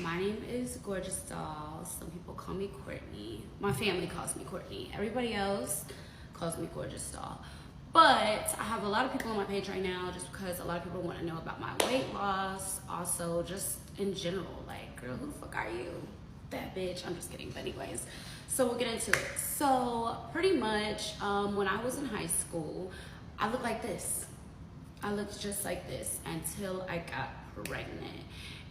My name is Gorgeous Doll. Some people call me Courtney. My family calls me Courtney. Everybody else calls me Gorgeous Doll. But I have a lot of people on my page right now just because a lot of people want to know about my weight loss. Also, just in general, like, girl, who the fuck are you? That bitch. I'm just kidding. But anyways, so we'll get into it. So pretty much when I was in high school, I looked like this. I looked just like this until I got pregnant.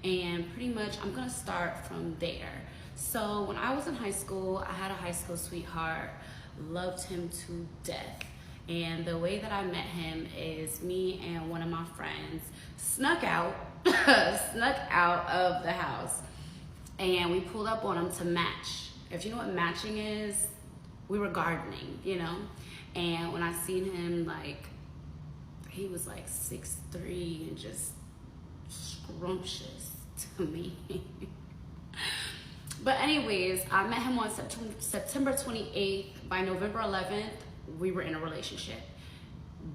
And pretty much I'm gonna start from there. So when I was in high school, I had a high school sweetheart, loved him to death. And the way that I met him is me and one of my friends snuck out of the house, and we pulled up on him to match. If you know what matching is, we were gardening, you know? And when I seen him, like, he was like 6'3" and just scrumptious to me. But anyways, I met him on September 28th. By November 11th, we were in a relationship.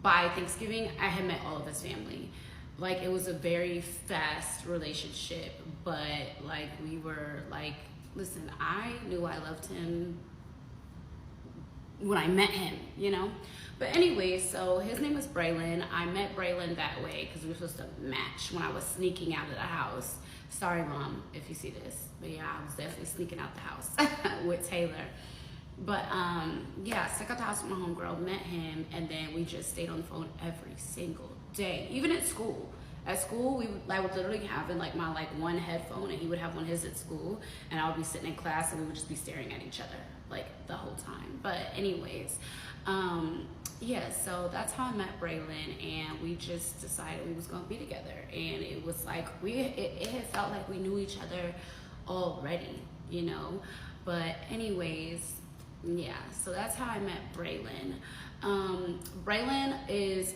By Thanksgiving, I had met all of his family. Like, it was a very fast relationship, but like, we were like, listen, I knew I loved him when I met him, you know? But anyway, so his name is Braylon. I met Braylon that way because we were supposed to match when I was sneaking out of the house. Sorry, Mom, if you see this. But yeah, I was definitely sneaking out the house with Taylor. But yeah, snuck out the house with my homegirl, met him, and then we just stayed on the phone every single day, even at school. At school, we would literally having like my one headphone, and he would have one of his at school, and I would be sitting in class, and we would just be staring at each other like the whole time. But anyways, yeah, so that's how I met Braylon, and we just decided we was gonna be together, and it was like it had felt like we knew each other already, you know. But anyways, yeah, so that's how I met Braylon. Braylon is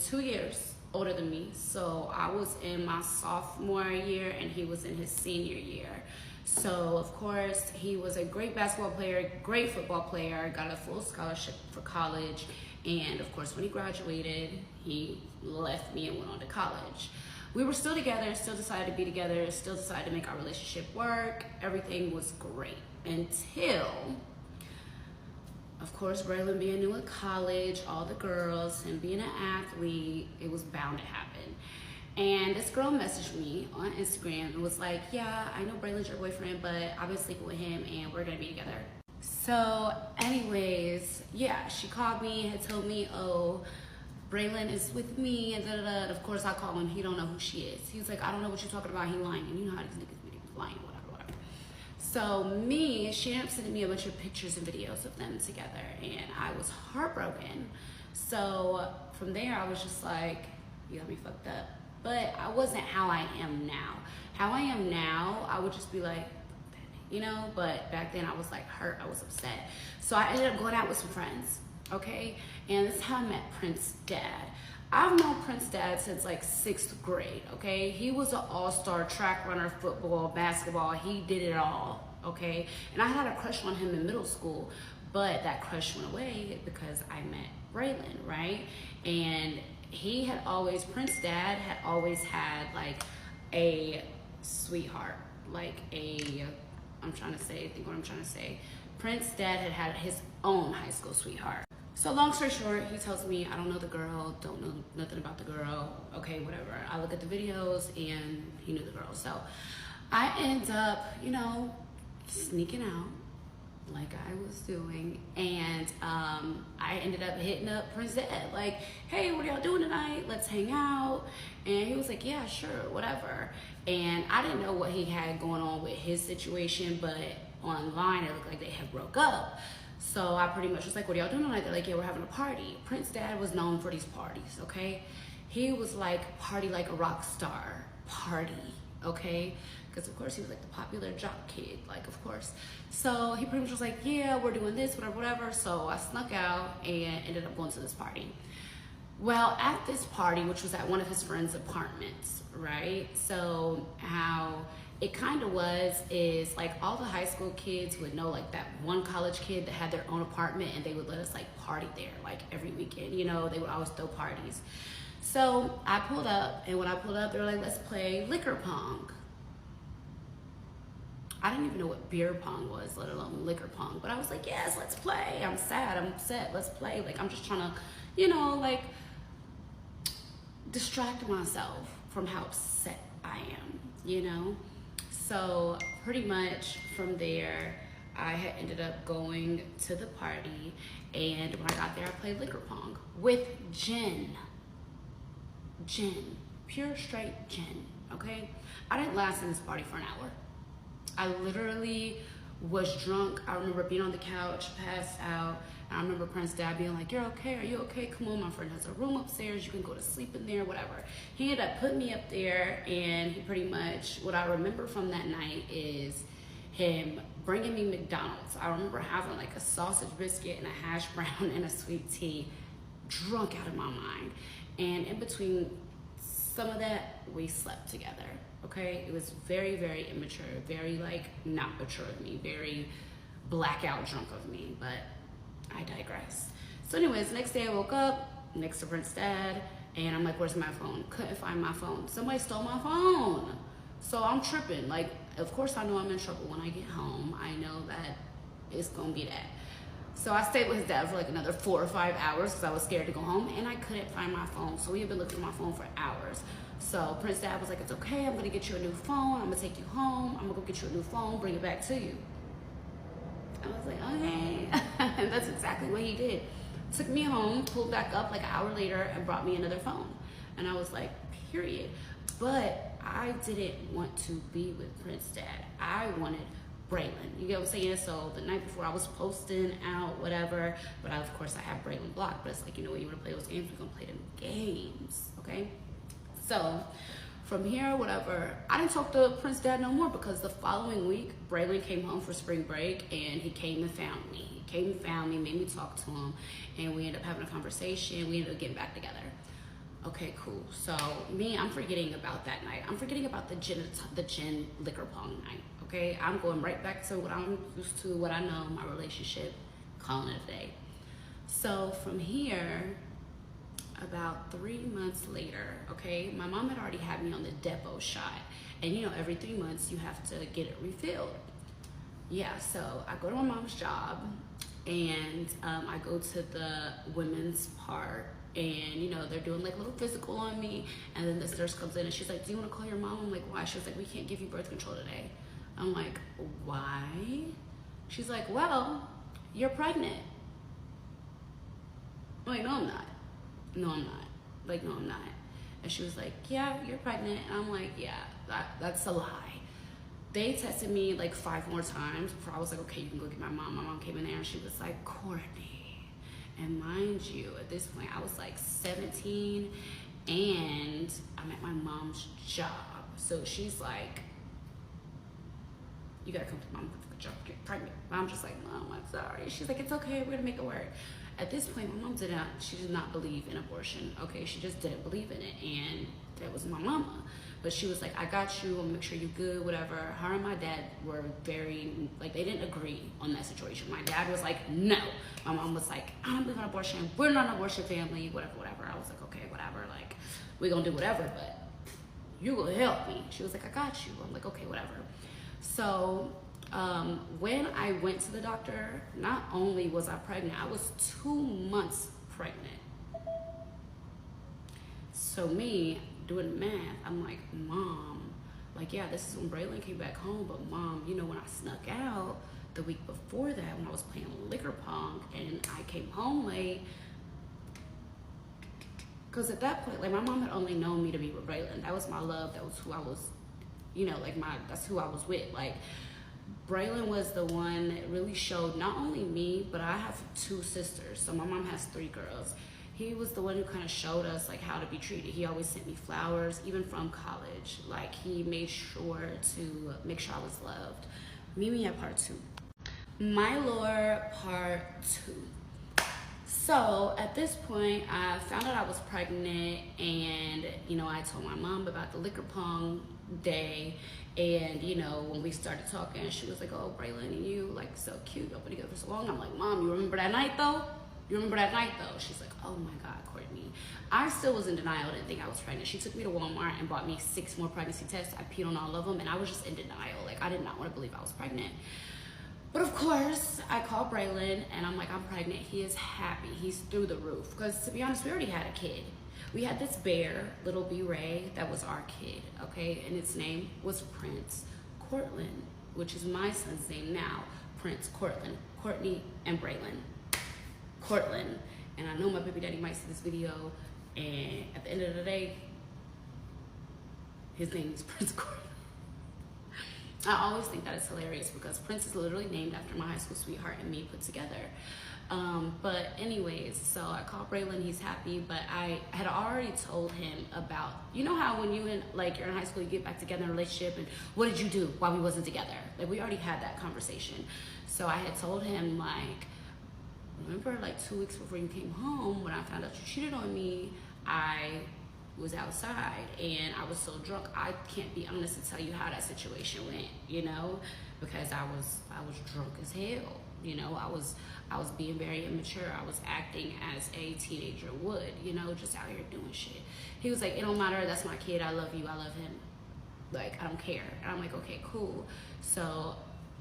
2 years older than me, so I was in my sophomore year and he was in his senior year. So of course he was a great basketball player, great football player, got a full scholarship for college, and of course when he graduated he left me and went on to college. We were still together, still decided to be together, still decided to make our relationship work. Everything was great until, of course, Braylon being new at college, all the girls, and being an athlete, it was bound to happen. And this girl messaged me on Instagram and was like, yeah, I know Braylon's your boyfriend, but I've been sleeping with him and we're gonna be together. So anyways, yeah, she called me, had told me, oh, Braylon is with me, and da da da. Of course, I call him, he don't know who she is. He's like, I don't know what you're talking about, he lying. And you know how these niggas be lying, whatever. So she ended up sending me a bunch of pictures and videos of them together, and I was heartbroken. So from there, I was just like, you got me fucked up. But I wasn't how I am now. How I am now, I would just be like, you know, but back then I was like hurt, I was upset. So I ended up going out with some friends, okay? And this is how I met Prince's dad. I've known Prince's dad since like 6th grade, okay? He was an all-star track runner, football, basketball, he did it all, okay? And I had a crush on him in middle school, but that crush went away because I met Braylon, right? And Prince's dad had always had like a sweetheart, like I'm trying to say Prince's dad had had his own high school sweetheart. So long story short, he tells me, I don't know the girl, don't know nothing about the girl, okay, whatever. I look at the videos and he knew the girl. So I end up, you know, sneaking out like I was doing, and I ended up hitting up Prince's dad, like, hey, what are y'all doing tonight? Let's hang out. And he was like, yeah, sure, whatever. And I didn't know what he had going on with his situation, but online it looked like they had broke up. So I pretty much was like, what are y'all doing tonight? They're like, yeah, we're having a party. Prince's dad was known for these parties, okay? He was like, party like a rock star, party, okay? Because of course he was like the popular jock kid, like, of course. So he pretty much was like, yeah, we're doing this, whatever. So I snuck out and ended up going to this party. Well, at this party, which was at one of his friends' apartments, right? So how it kind of is like all the high school kids would know like that one college kid that had their own apartment, and they would let us like party there like every weekend, you know, they would always throw parties. So I pulled up, and when I pulled up, they were like, let's play liquor pong. I didn't even know what beer pong was, let alone liquor pong. But I was like, yes, let's play. I'm sad, I'm upset, let's play. Like, I'm just trying to, you know, like, distract myself from how upset I am, you know? So pretty much from there, I had ended up going to the party, and when I got there, I played liquor pong with gin. Gin, pure straight gin, okay? I didn't last in this party for an hour. I literally was drunk. I remember being on the couch, passed out. And I remember Prince's dad being like, you're okay, are you okay? Come on, my friend has a room upstairs. You can go to sleep in there, whatever. He ended up putting me up there, and he pretty much, what I remember from that night is him bringing me McDonald's. I remember having like a sausage biscuit and a hash brown and a sweet tea, drunk out of my mind. And in between some of that, we slept together, okay? It was very, very immature, very like not mature of me, very blackout drunk of me, but I digress. So anyways, next day I woke up next to Prince's dad, and I'm like, where's my phone? Couldn't find my phone. Somebody stole my phone. So I'm tripping. Like, of course I know I'm in trouble when I get home. I know that it's gonna be that. So I stayed with his dad for like another 4 or 5 hours because I was scared to go home, and I couldn't find my phone. So we had been looking for my phone for hours. So Prince's dad was like, it's okay, I'm gonna get you a new phone. I'm gonna take you home. I'm gonna go get you a new phone, bring it back to you. I was like, okay. And that's exactly what he did. Took me home, pulled back up like an hour later, and brought me another phone. And I was like, period. But I didn't want to be with Prince's dad. I wanted Braylon. You get what I'm saying? So the night before I was posting out, whatever. But of course I have Braylon blocked. But it's like, you know what, you want to play those games? We're going to play them games. Okay? So from here, whatever, I didn't talk to Prince's dad no more because the following week, Braylon came home for spring break, and he came and found me. He came and found me, made me talk to him, and we ended up having a conversation. We ended up getting back together. Okay, cool. So me, I'm forgetting about that night. I'm forgetting about the gin liquor pong night, okay? I'm going right back to what I'm used to, what I know, my relationship, calling it a day. So from here, about 3 months later, okay, my mom had already had me on the depot shot. And you know, every 3 months you have to get it refilled. Yeah, so I go to my mom's job, and I go to the women's part, and you know, they're doing like a little physical on me, and then this nurse comes in and she's like, do you want to call your mom? I'm like, why? She was like, we can't give you birth control today. I'm like, why? She's like, well, you're pregnant. I'm like, no, I'm not. No, I'm not. Like, no, I'm not. And she was like, yeah, you're pregnant. And I'm like, yeah, that's a lie. They tested me like 5 more times before I was like, okay, you can go get my mom. My mom came in there and she was like, Courtney. And mind you, at this point, I was like 17, and I'm at my mom's job. So she's like, you gotta come to mom for the job, get pregnant. And I'm just like, Mom, I'm sorry. She's like, it's okay, we're gonna make it work. At this point, my mom she did not believe in abortion, okay? She just didn't believe in it, and that was my mama. But she was like, I got you, I'm gonna make sure you're good, whatever. Her and my dad were very, like, they didn't agree on that situation. My dad was like, no. My mom was like, I don't believe in abortion, we're not an abortion family, whatever, whatever. I was like, okay, whatever, like, we're gonna do whatever, but you gonna help me. She was like, I got you. I'm like, okay, whatever. So, when I went to the doctor, not only was I pregnant, I was 2 months pregnant. So me, doing the math, I'm like, Mom, like, yeah, this is when Braylon came back home, but Mom, you know, when I snuck out the week before that, when I was playing liquor pong, and I came home late, because at that point, like, my mom had only known me to be with Braylon. That was my love, that was who I was, you know, like, that's who I was with. Like, Braylon was the one that really showed not only me, but I have 2 sisters. So my mom has 3 girls. He was the one who kind of showed us like how to be treated. He always sent me flowers, even from college. Like, he made sure to make sure I was loved. Mimi had part 2. My lore part 2. So at this point, I found out I was pregnant, and you know, I told my mom about the liquor pong day. And you know, when we started talking, she was like, oh, Braylon and you, like, so cute, y'all been together for so long. I'm like, Mom, you remember that night though? You remember that night though? She's like, oh my God, Courtney. I still was in denial, didn't think I was pregnant. She took me to Walmart and bought me 6 more pregnancy tests. I peed on all of them and I was just in denial. Like, I did not want to believe I was pregnant. But of course, I called Braylon and I'm like, I'm pregnant. He is happy. He's through the roof. Because to be honest, we already had a kid. We had this bear, little B-Ray, that was our kid, okay? And its name was Prince Cortland, which is my son's name now. Prince Cortland, Courtney and Braylon. Cortland. And I know my baby daddy might see this video, and at the end of the day, his name is Prince Cortland. I always think that is hilarious because Prince is literally named after my high school sweetheart and me put together. But anyways, so I called Braylon, he's happy, but I had already told him about, you know how when you're in high school, you get back together in a relationship, and what did you do while we wasn't together? Like, we already had that conversation. So I had told him, like, remember like 2 weeks before you came home, when I found out you cheated on me, I was outside and I was so drunk, I can't be honest to tell you how that situation went, you know, because I was drunk as hell, you know. I was being very immature. I was acting as a teenager would, you know, just out here doing shit. He was like, it don't matter, that's my kid, I love you, I love him, like, I don't care. And I'm like, okay, cool. So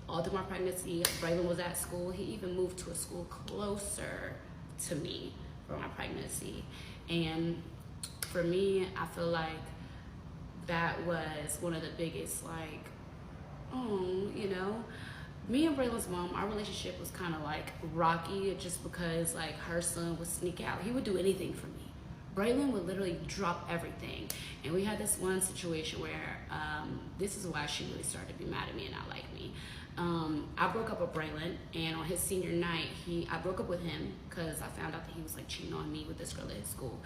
all through my pregnancy, Braylon was at school. He even moved to a school closer to me for my pregnancy. And for me, I feel like that was one of the biggest, like, oh, you know, me and Braylon's mom, our relationship was kind of like rocky just because like her son would sneak out. He would do anything for me. Braylon would literally drop everything. And we had this one situation where, this is why she really started to be mad at me and not like me. I broke up with Braylon, and on his senior night, I broke up with him because I found out that he was like cheating on me with this girl at his school.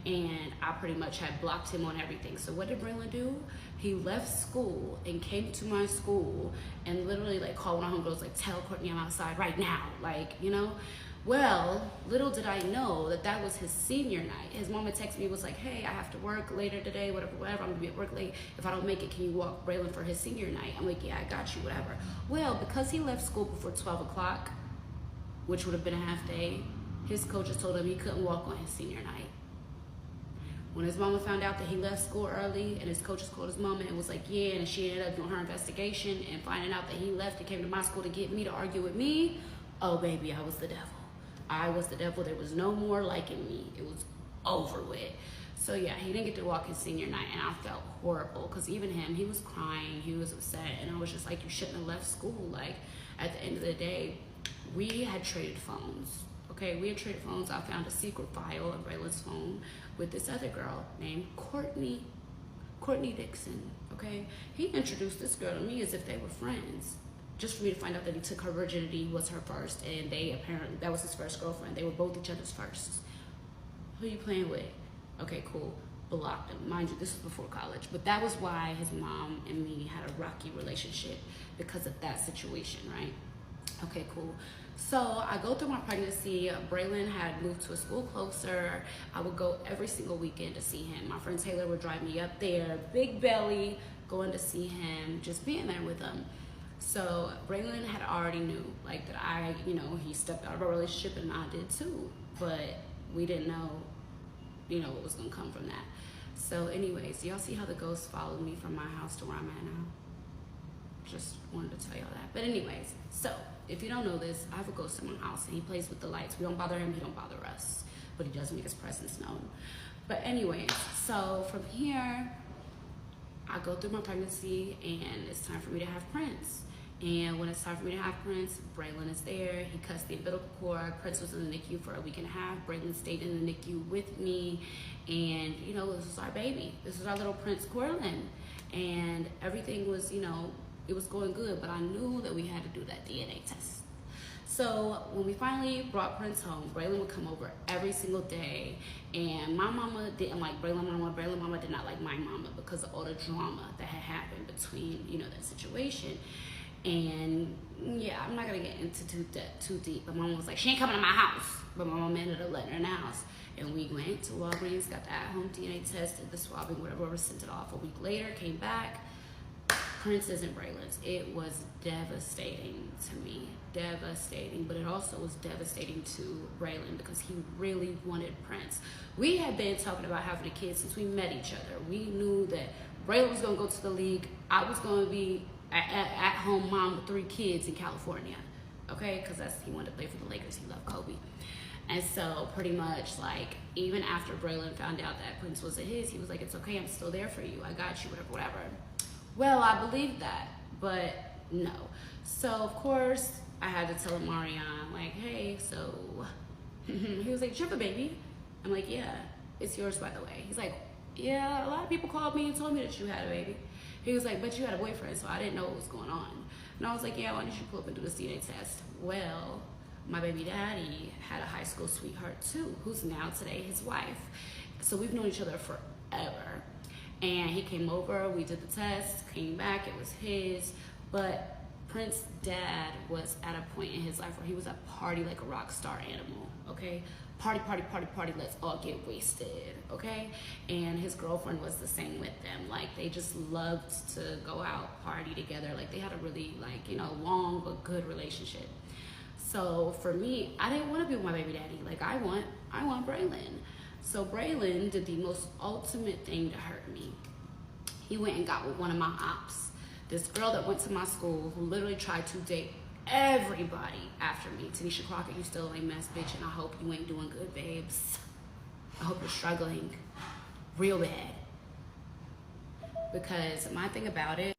And I pretty much had blocked him on everything. So what did Braylon do? He left school and came to my school and literally like called one of my homegirls, like, tell Courtney I'm outside right now. Like, you know? Well, little did I know that that was his senior night. His mom had texted me, was like, hey, I have to work later today, whatever, I'm gonna be at work late. If I don't make it, can you walk Braylon for his senior night? I'm like, yeah, I got you, whatever. Well, because he left school before 12 o'clock, which would have been a half day, his coaches told him he couldn't walk on his senior night. When his mama found out that he left school early, and his coaches called his mama and was like, yeah, and she ended up doing her investigation and finding out that he left and came to my school to get me to argue with me, oh baby, I was the devil. I was the devil. There was no more liking me. It was over with. So yeah, he didn't get to walk his senior night, and I felt horrible because even him, he was crying, he was upset, and I was just like, you shouldn't have left school. Like, at the end of the day, we had traded phones. Okay, we had traded phones. I found a secret file of Braylon's phone with this other girl named Courtney Dixon. Okay, he introduced this girl to me as if they were friends, just for me to find out that he took her virginity, was her first, and they apparently, that was his first girlfriend. They were both each other's firsts. Who are you playing with? Okay, cool. Blocked him. Mind you, this was before college, but that was why his mom and me had a rocky relationship, because of that situation, right? Okay, cool. So I go through my pregnancy. Braylon had moved to a school closer. I would go every single weekend to see him. My friend Taylor would drive me up there, big belly, going to see him, just being there with him. So Braylon had already knew, like, that I, you know, he stepped out of our relationship, and I did too. But we didn't know, you know, what was gonna come from that. So anyways, y'all see how the ghost followed me from my house to where I'm at now? Just wanted to tell y'all that. But anyways, so if you don't know this, I have a ghost in my house, and he plays with the lights. We don't bother him, he don't bother us, but he does make his presence known. But anyways, so from here, I go through my pregnancy, and it's time for me to have Prince. And when it's time for me to have Prince, Braylon is there. He cuts the umbilical cord. Prince was in the NICU for a week and a half. Braylon stayed in the NICU with me. And, you know, this was our baby. This was our little Prince Cortland. And everything was, you know, it was going good. But I knew that we had to do that DNA test. So when we finally brought Prince home, Braylon would come over every single day. And my mama didn't like Braylon mama. Braylon mama did not like my mama because of all the drama that had happened between, you know, that situation. And yeah, I'm not gonna get into too deep. But my mom was like, she ain't coming to my house. But my mom ended up letting her in the house. And we went to Walgreens, got the at-home DNA test, did the swabbing, whatever, sent it off. A week later, came back, Prince isn't Braylon's. It was devastating to me, devastating, but it also was devastating to Braylon because he really wanted Prince. We had been talking about having a kid since we met each other. We knew that Braylon was gonna go to the league. I was gonna be at home mom with 3 kids in California, okay? Because he wanted to play for the Lakers. He loved Kobe. And so pretty much like even after Braylon found out that Prince wasn't his, he was like, it's okay, I'm still there for you. I got you, whatever. Well, I believed that, but no. So of course I had to tell Marion, like, hey, so he was like, you have a baby? I'm like, yeah, it's yours, by the way. He's like, yeah, a lot of people called me and told me that you had a baby. He was like, but you had a boyfriend, so I didn't know what was going on. And I was like, yeah, why don't you pull up and do this DNA test? Well, my baby daddy had a high school sweetheart too, who's now today his wife. So we've known each other forever. And he came over, we did the test, came back, it was his. But Prince's dad was at a point in his life where he was a party like a rock star animal, okay? Party, party, party, party, let's all get wasted, okay? And his girlfriend was the same with them. Like, they just loved to go out, party together. Like, they had a really, like, you know, long but good relationship. So for me, I didn't want to be with my baby daddy. Like, I want Braylon. So Braylon did the most ultimate thing to hurt me. He went and got with one of my ops. This girl that went to my school who literally tried to date everybody after me. Tanisha Crockett, you still a mess, bitch, and I hope you ain't doing good, babes. I hope you're struggling real bad. Because my thing about it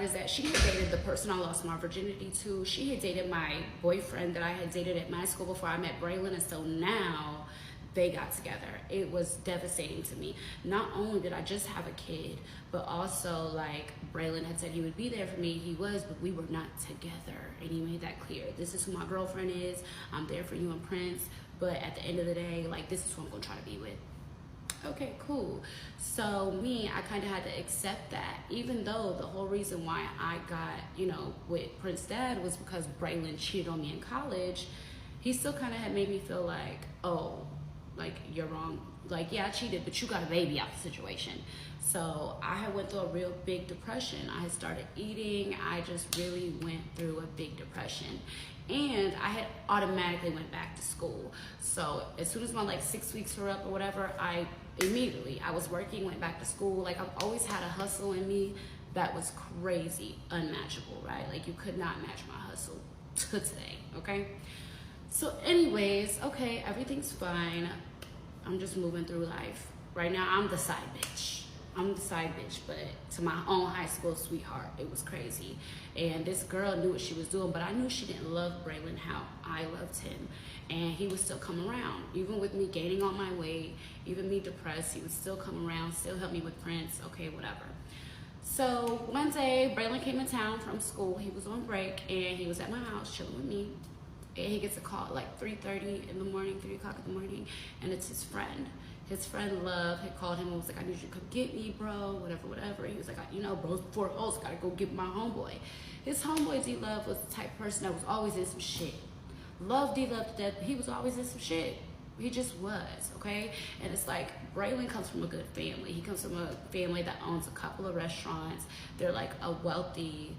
is that she had dated the person I lost my virginity to. She had dated my boyfriend that I had dated at my school before I met Braylon, and so now they got together. It was devastating to me. Not only did I just have a kid, but also like Braylon had said he would be there for me. He was, but we were not together. And he made that clear. This is who my girlfriend is. I'm there for you and Prince. But at the end of the day, like, this is who I'm gonna try to be with. Okay, cool. So me, I kind of had to accept that, even though the whole reason why I got, you know, with Prince's dad was because Braylon cheated on me in college. He still kind of had made me feel like, oh, like, you're wrong. Like, yeah, I cheated, but you got a baby out the situation. So I had went through a real big depression. I had started eating. I just really went through a big depression. And I had automatically went back to school. So as soon as my like 6 weeks were up or whatever, I was working, went back to school. Like, I've always had a hustle in me that was crazy, unmatchable, right? Like, you could not match my hustle to today, okay? So anyways, okay, everything's fine. I'm just moving through life. Right now, I'm the side bitch. But to my own high school sweetheart, it was crazy. And this girl knew what she was doing, but I knew she didn't love Braylon how I loved him. And he would still come around. Even with me gaining on my weight, even me depressed, he would still come around, still help me with Prince, okay, whatever. So one day, Braylon came in town from school. He was on break, and he was at my house chilling with me. And he gets a call at like 3:30 in the morning, 3 o'clock in the morning, and it's his friend. His friend Love had called him and was like, I need you to come get me, bro, whatever. He was like, you know, bro, 4 O's, gotta go get my homeboy. His homeboy D-Love was the type of person that was always in some shit. Loved D-Love to death, but he was always in some shit. He just was, okay? And it's like, Braylon comes from a good family. He comes from a family that owns a couple of restaurants. They're like a wealthy,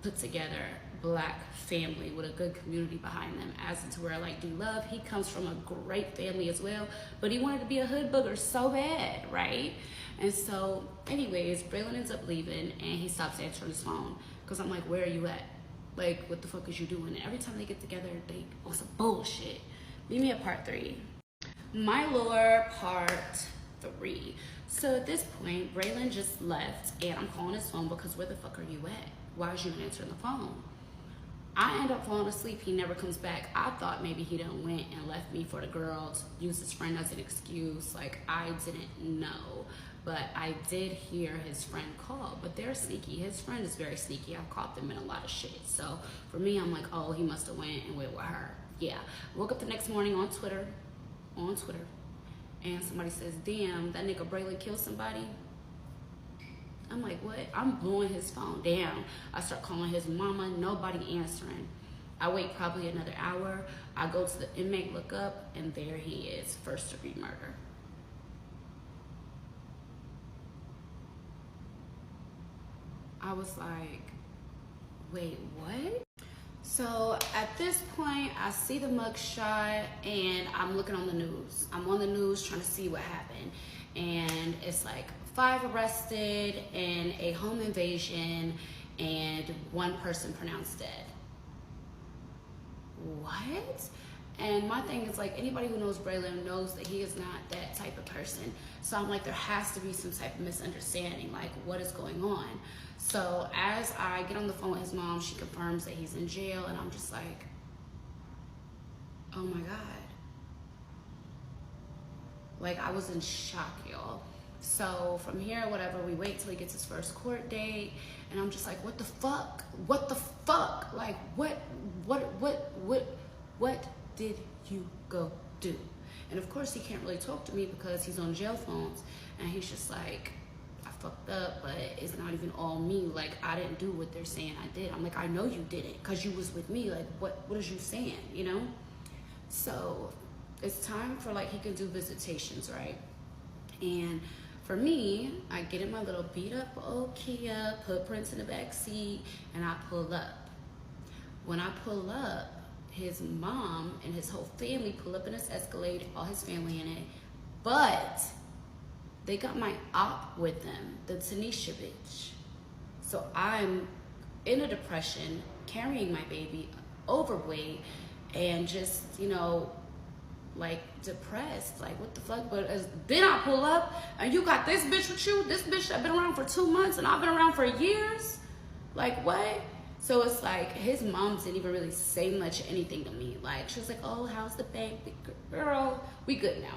put together Black family with a good community behind them, as into where like D-Love, he comes from a great family as well, but he wanted to be a hood booger so bad, right? And so anyways, Braylon ends up leaving and he stops answering his phone because I'm like, where are you at? Like, what the fuck is you doing? And every time they get together, they on some bullshit. Meet me at part 3. My lore part 3. So at this point, Braylon just left and I'm calling his phone because where the fuck are you at? Why is you not answering the phone? I end up falling asleep. He never comes back. I thought maybe he done went and left me for the girl to use his friend as an excuse. Like, I didn't know. But I did hear his friend call. But they're sneaky. His friend is very sneaky. I've caught them in a lot of shit. So for me, I'm like, oh, he must have went and went with her. Yeah. Woke up the next morning on Twitter. And somebody says, damn, that nigga Braylon killed somebody. I'm like, what? I'm blowing his phone down. I start calling his mama, nobody answering. I wait probably another hour. I go to the inmate lookup, and there he is, first-degree murder. I was like, wait, what? So at this point, I see the mugshot and I'm looking on the news. I'm on the news trying to see what happened. And it's like 5 arrested in a home invasion and 1 person pronounced dead. What? And my thing is, like, anybody who knows Braylon knows that he is not that type of person. So I'm like, there has to be some type of misunderstanding, like what is going on? So as I get on the phone with his mom, she confirms that he's in jail, and I'm just like, oh my God. Like, I was in shock, y'all. So from here, whatever, we wait till he gets his first court date, and I'm just like, what the fuck? What the fuck? Like, what did you go do? And of course, he can't really talk to me because he's on jail phones, and he's just like, I fucked up, but it's not even all me. Like, I didn't do what they're saying I did. I'm like, I know you didn't, because you was with me. Like, what is you saying, you know? So it's time for, like, he can do visitations, right? And for me, I get in my little beat up old Kia, put Prince in the back seat, and I pull up. When I pull up, his mom and his whole family pull up in his Escalade, all his family in it, but they got my op with them, the Tanisha bitch. So I'm in a depression, carrying my baby, overweight, and just, you know, like depressed, like what the fuck. But then I pull up and you got this bitch with you, this bitch that been around for 2 months and I've been around for years. Like, what? So it's like his mom didn't even really say much anything to me. Like, she was like, oh, how's the baby girl? We good now.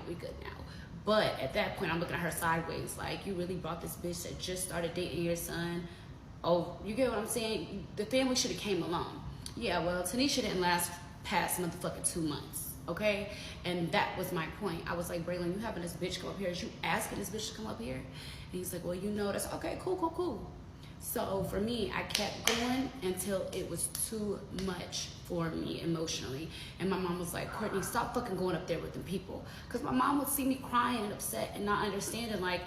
But at that point, I'm looking at her sideways, like, you really brought this bitch that just started dating your son. Oh, you get what I'm saying? The family should have came along. Yeah, well, Tanisha didn't last past motherfucking 2 months, okay? And that was my point. I was like, Braylon, you having this bitch come up here? Is you asking this bitch to come up here? And he's like, well, you know, that's okay, cool. So for me, I kept going until it was too much for me emotionally. And my mom was like, Courtney, stop fucking going up there with them people. Because my mom would see me crying and upset and not understanding, like,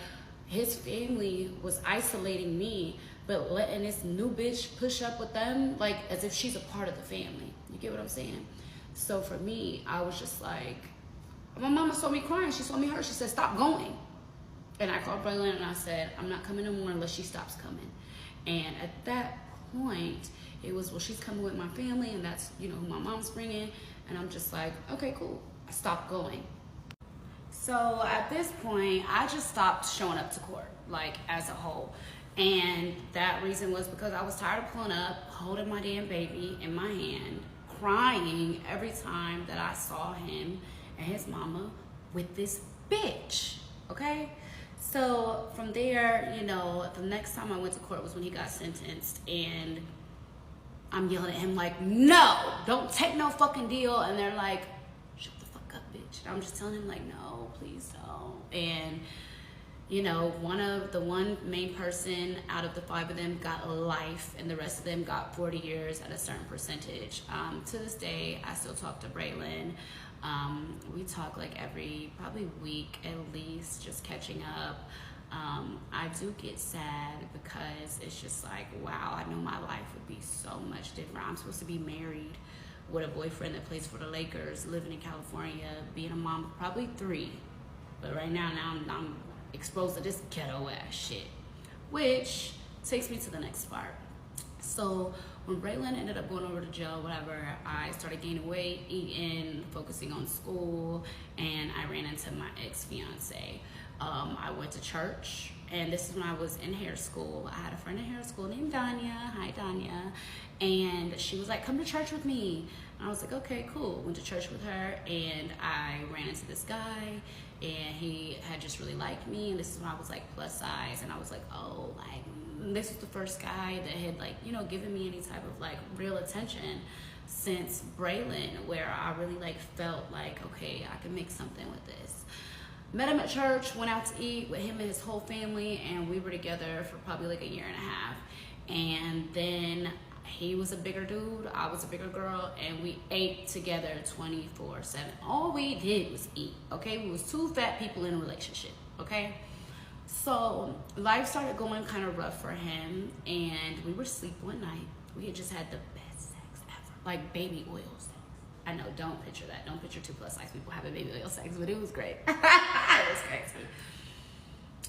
his family was isolating me, but letting this new bitch push up with them, like, as if she's a part of the family. You get what I'm saying? So for me, I was just like, my mama saw me crying. She saw me hurt. She said, stop going. And I called Braylon and I said, I'm not coming no more unless she stops coming. And at that point, it was, well, she's coming with my family, and that's, you know, who my mom's bringing. And I'm just like, okay, cool. I stopped going. So at this point, I just stopped showing up to court, like, as a whole. And that reason was because I was tired of pulling up, holding my damn baby in my hand, crying every time that I saw him and his mama with this bitch, okay? So from there, you know, the next time I went to court was when he got sentenced, and I'm yelling at him like, no, don't take no fucking deal. And they're like, shut the fuck up, bitch. And I'm just telling him like, no, please don't. And, you know, one main person out of the 5 of them got a life, and the rest of them got 40 years at a certain percentage. To this day, I still talk to Braylon. We talk like every probably week at least, just catching up. I do get sad because it's just like, wow, I know my life would be so much different. I'm supposed to be married with a boyfriend that plays for the Lakers, living in California, being a mom of probably 3. But right now I'm exposed to this ghetto ass shit, which takes me to the next part. So when Braylon ended up going over to jail, whatever, I started gaining weight, eating, focusing on school, and I ran into my ex-fiance. I went to church, and this is when I was in hair school. I had a friend in hair school named Danya. Hi, Danya. And she was like, come to church with me. And I was like, okay, cool. Went to church with her, and I ran into this guy, and he had just really liked me. And this is when I was like plus size, and I was like, oh, like, this was the first guy that had, like, you know, given me any type of like real attention since Braylon, where I really like felt like, okay, I can make something with this. Met him at church, went out to eat with him and his whole family, and we were together for probably like a year and a half. And then he was a bigger dude, I was a bigger girl, and we ate together 24/7. All we did was eat, okay? We was 2 fat people in a relationship, okay? So life started going kind of rough for him, and we were asleep one night. We had just had the best sex ever, like baby oil sex. I know, don't picture that. Don't picture 2+ size people having baby oil sex, but it was great. It was crazy.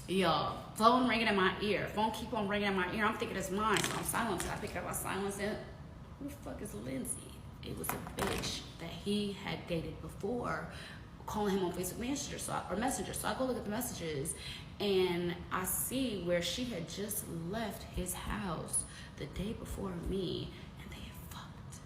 Y'all, phone ringing in my ear. Phone keep on ringing in my ear. I'm thinking it's mine, so I'm silencing. I pick it up, I silence it. Who the fuck is Lindsay? It was a bitch that he had dated before, calling him on Facebook Messenger. So I go look at the messages, and I see where she had just left his house the day before me, and they had fucked.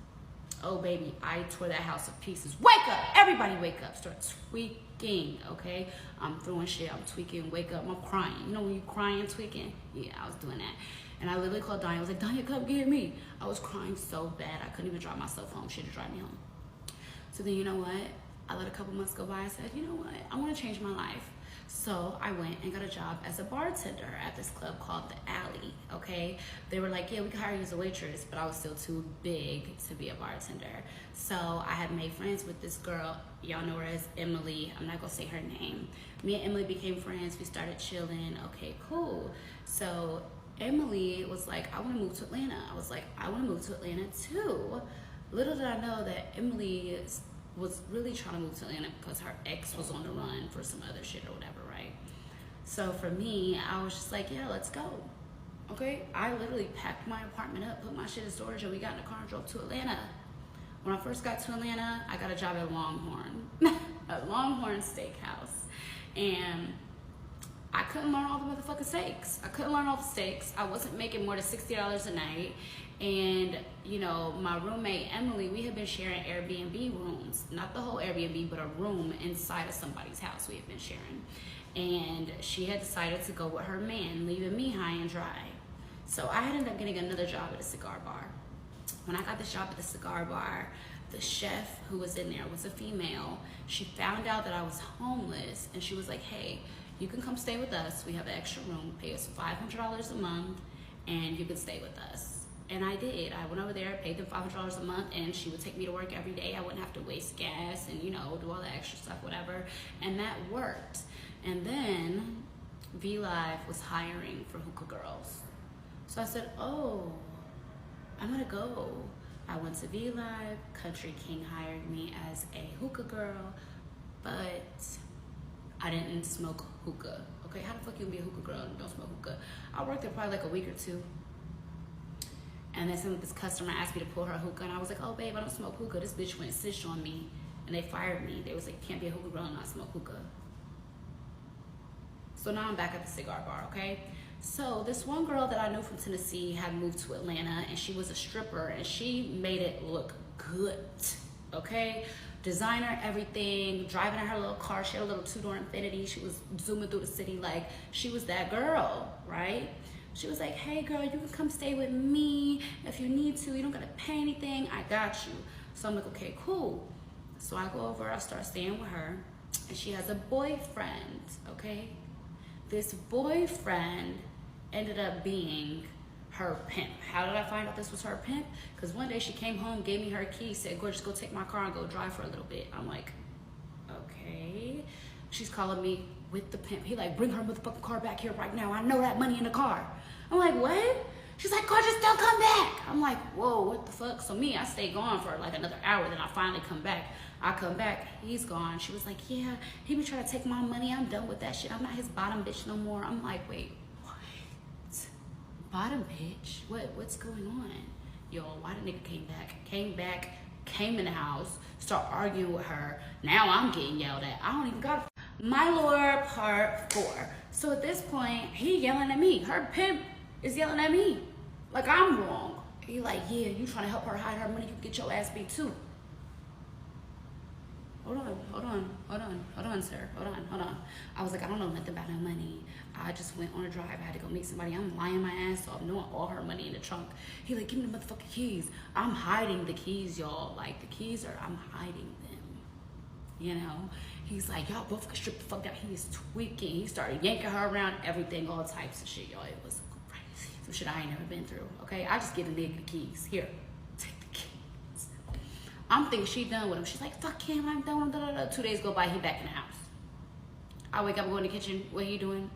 Oh baby, I tore that house to pieces. Wake up! Everybody wake up. Start tweaking, okay? I'm throwing shit, I'm tweaking, wake up, I'm crying. You know when you crying, tweaking? Yeah, I was doing that. And I literally called Danya. I was like, Danya, come get me. I was crying so bad, I couldn't even drive myself home. She had to drive me home. So then, you know what? I let a couple months go by. I said, you know what? I want to change my life. So I went and got a job as a bartender at this club called The Alley, okay? They were like, yeah, we can hire you as a waitress, but I was still too big to be a bartender. So I had made friends with this girl. Y'all know her as Emily. I'm not going to say her name. Me and Emily became friends. We started chilling. Okay, cool. So Emily was like, I want to move to Atlanta. I was like, I want to move to Atlanta too. Little did I know that Emily was really trying to move to Atlanta because her ex was on the run for some other shit or whatever, right? So for me, I was just like, yeah, let's go. Okay, I literally packed my apartment up, put my shit in storage, and we got in a car and drove to Atlanta. When I first got to Atlanta, I got a job at Longhorn, a Longhorn Steakhouse. And I couldn't learn all the motherfucking steaks. I couldn't learn all the steaks. I wasn't making more than $60 a night. And, you know, my roommate, Emily, we had been sharing Airbnb rooms. Not the whole Airbnb, but a room inside of somebody's house we had been sharing. And she had decided to go with her man, leaving me high and dry. So I ended up getting another job at a cigar bar. When I got this job at the cigar bar, the chef who was in there was a female. She found out that I was homeless, and she was like, hey, you can come stay with us. We have an extra room. Pay us $500 a month, and you can stay with us. And I did. I went over there, paid them $500 a month, and she would take me to work every day. I wouldn't have to waste gas and, you know, do all the extra stuff, whatever. And that worked. And then V-Live was hiring for hookah girls. So I said, oh, I'm gonna go. I went to V-Live. Country King hired me as a hookah girl, but I didn't smoke hookah. Okay, how the fuck you can be a hookah girl and don't smoke hookah? I worked there probably like a week or two. And then this customer asked me to pull her hookah, and I was like, oh babe, I don't smoke hookah. This bitch went snitched on me, and they fired me. They was like, can't be a hookah girl and not smoke hookah. So now I'm back at the cigar bar, okay? So this one girl that I knew from Tennessee had moved to Atlanta, and she was a stripper, and she made it look good, okay? Designer, everything, driving in her little car. She had a little two-door Infiniti. She was zooming through the city like she was that girl, right? She was like, hey girl, you can come stay with me if you need to. You don't gotta pay anything, I got you. So I'm like, okay, cool. So I go over, I start staying with her, and she has a boyfriend, okay? This boyfriend ended up being her pimp. How did I find out this was her pimp? Because one day she came home, gave me her key, said, gorgeous, go take my car and go drive for a little bit. I'm like, okay. She's calling me with the pimp. He like, bring her motherfucking car back here right now. I know that money in the car. I'm like, what? She's like, gorgeous, don't come back. I'm like, whoa, what the fuck? So me, I stay gone for like another hour, then I finally come back. I come back, he's gone. She was like, yeah, he be trying to take my money. I'm done with that shit. I'm not his bottom bitch no more. I'm like, wait, what? Bottom bitch? What's going on? Yo, why the nigga came back, came in the house, start arguing with her. Now I'm getting yelled at. I don't even got My Lord part 4. So at this point, he yelling at me. Her pimp is yelling at me. Like I'm wrong. He like, yeah, you trying to help her hide her money, you can get your ass beat too. Hold on, sir. Hold on. I was like, I don't know nothing about no money. I just went on a drive. I had to go meet somebody. I'm lying my ass off, knowing all her money in the trunk. He like, give me the motherfucking keys. I'm hiding the keys, y'all. Like, the keys are, I'm hiding them. You know? He's like, y'all both can strip the fuck out. He is tweaking. He started yanking her around, everything, all types of shit, y'all. It was crazy. Some shit I ain't never been through, okay? I just give the nigga the keys. Here, take the keys. I'm thinking she done with him. She's like, fuck him, I'm done with him. 2 days go by, he back in the house. I wake up, go in the kitchen. What he doing?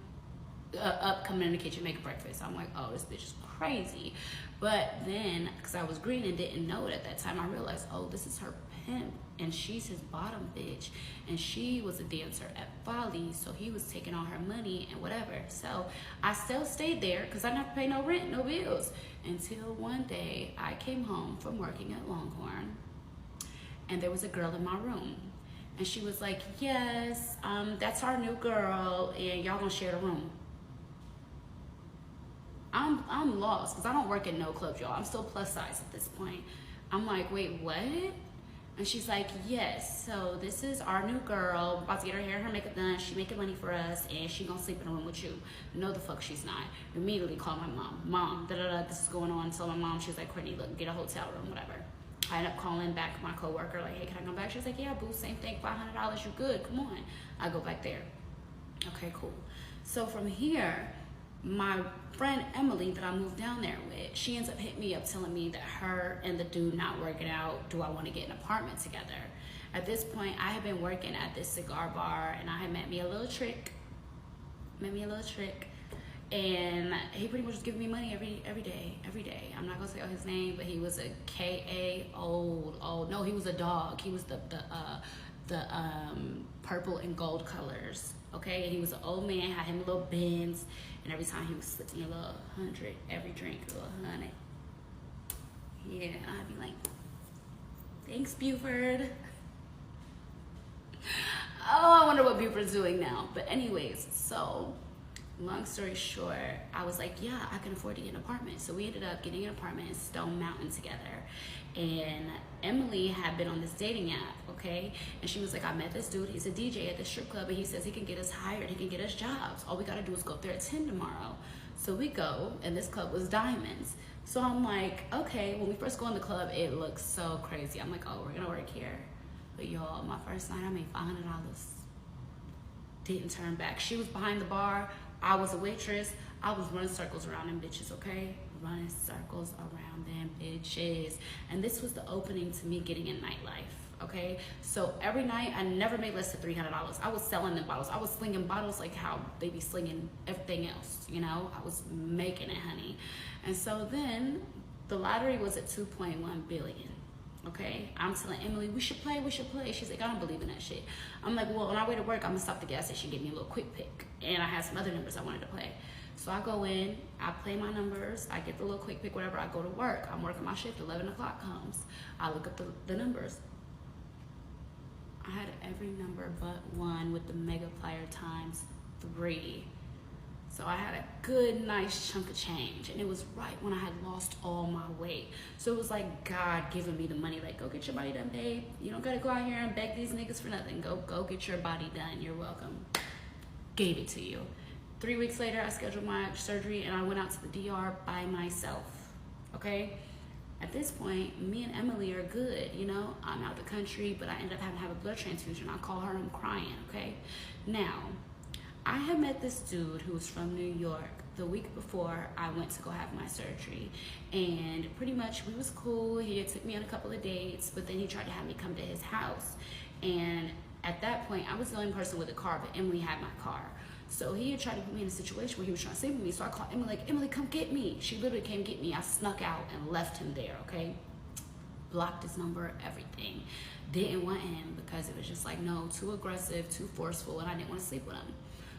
up, coming in the kitchen, making breakfast. I'm like, oh, this bitch is crazy. But then, because I was green and didn't know it at that time, I realized, oh, this is her pimp, and she's his bottom bitch, and she was a dancer at Folly, so he was taking all her money and whatever. So I still stayed there because I didn't have to pay no rent, no bills, until one day I came home from working at Longhorn, and there was a girl in my room, and she was like, yes, that's our new girl, and y'all gonna share the room. I'm lost because I don't work in no clubs, y'all. I'm still plus size at this point. I'm like, wait, what? And she's like, yes, so this is our new girl, about to get her hair and her makeup done. She making money for us, and she gonna sleep in a room with you. No, the fuck she's not. Immediately call my mom. Mom, this is going on. Tell my mom. She's like, Courtney, look, get a hotel room, whatever. I end up calling back my coworker, like, hey, can I come back? She's like, yeah, boo, same thing, $500, you good, come on. I go back there. Okay, cool. So from here, my friend Emily that I moved down there with, she ends up hitting me up telling me that her and the dude not working out, do I want to get an apartment together? At this point, I had been working at this cigar bar, and I had met me a little trick, and he pretty much was giving me money every day. I'm not gonna say his name, but he was a K.A. old. No, he was a dog. He was the purple and gold colors. Okay, and he was an old man, had him a little Benz, and every time he would slip me a little 100, every drink a little 100. Yeah, I'd be like, thanks, Buford. Oh, I wonder what Buford's doing now. But anyways, so long story short, I was like, yeah, I can afford to get an apartment. So we ended up getting an apartment in Stone Mountain together. And Emily had been on this dating app, okay? And she was like, I met this dude, he's a DJ at the strip club, and he says he can get us hired, he can get us jobs. All we gotta do is go up there at 10 tomorrow. So we go, and this club was Diamonds. So I'm like, okay, when we first go in the club, it looks so crazy. I'm like, oh, we're gonna work here. But y'all, my first night, I made $500. Didn't turn back. She was behind the bar, I was a waitress. I was running circles around them bitches, okay? Running circles around them bitches. And this was the opening to me getting in nightlife, okay? So every night, I never made less than $300. I was selling them bottles. I was slinging bottles like how they be slinging everything else, you know? I was making it, honey. And so then, the lottery was at 2.1 billion. Okay, I'm telling Emily, we should play. She's like, I don't believe in that shit. I'm like, well, on our way to work, I'm gonna stop at the gas station, give me a little quick pick. And I had some other numbers I wanted to play. So I go in, I play my numbers, I get the little quick pick, whatever, I go to work. I'm working my shift, 11 o'clock comes. I look up the numbers. I had every number but one with the multiplier times 3. So I had a good, nice chunk of change. And it was right when I had lost all my weight. So it was like God giving me the money, like, go get your body done, babe. You don't gotta go out here and beg these niggas for nothing. Go get your body done. You're welcome. Gave it to you. 3 weeks later, I scheduled my surgery and I went out to the DR by myself, okay? At this point, me and Emily are good, you know? I'm out the country, but I ended up having to have a blood transfusion. I call her and I'm crying, okay? Now, I had met this dude who was from New York the week before I went to go have my surgery. And pretty much we was cool. He had took me on a couple of dates, but then he tried to have me come to his house. And at that point, I was the only person with a car, but Emily had my car. So he had tried to put me in a situation where he was trying to sleep with me. So I called Emily, like, Emily, come get me. She literally came get me. I snuck out and left him there, okay? Blocked his number, everything. Didn't want him because it was just like, no, too aggressive, too forceful, and I didn't want to sleep with him.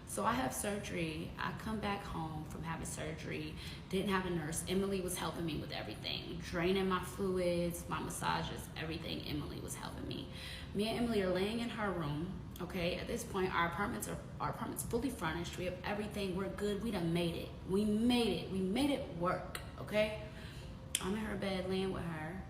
So I have surgery. I come back home from having surgery. Didn't have a nurse. Emily was helping me with everything. Draining my fluids, my massages, everything. Emily was helping me. Me and Emily are laying in her room. Okay, at this point, our apartment's fully furnished. We have everything. We're good. We done made it. We made it work. Okay, I'm in her bed laying with her.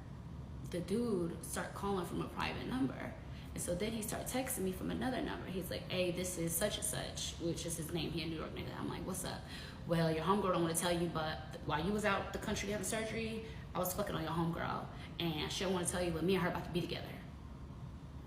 The dude start calling from a private number. And so then he started texting me from another number. He's like, hey, this is such and such, which is his name. He a New York nigga. I'm like, what's up? Well, your homegirl don't want to tell you, but while you was out the country having surgery, I was fucking on your homegirl. And she don't want to tell you, but me and her about to be together.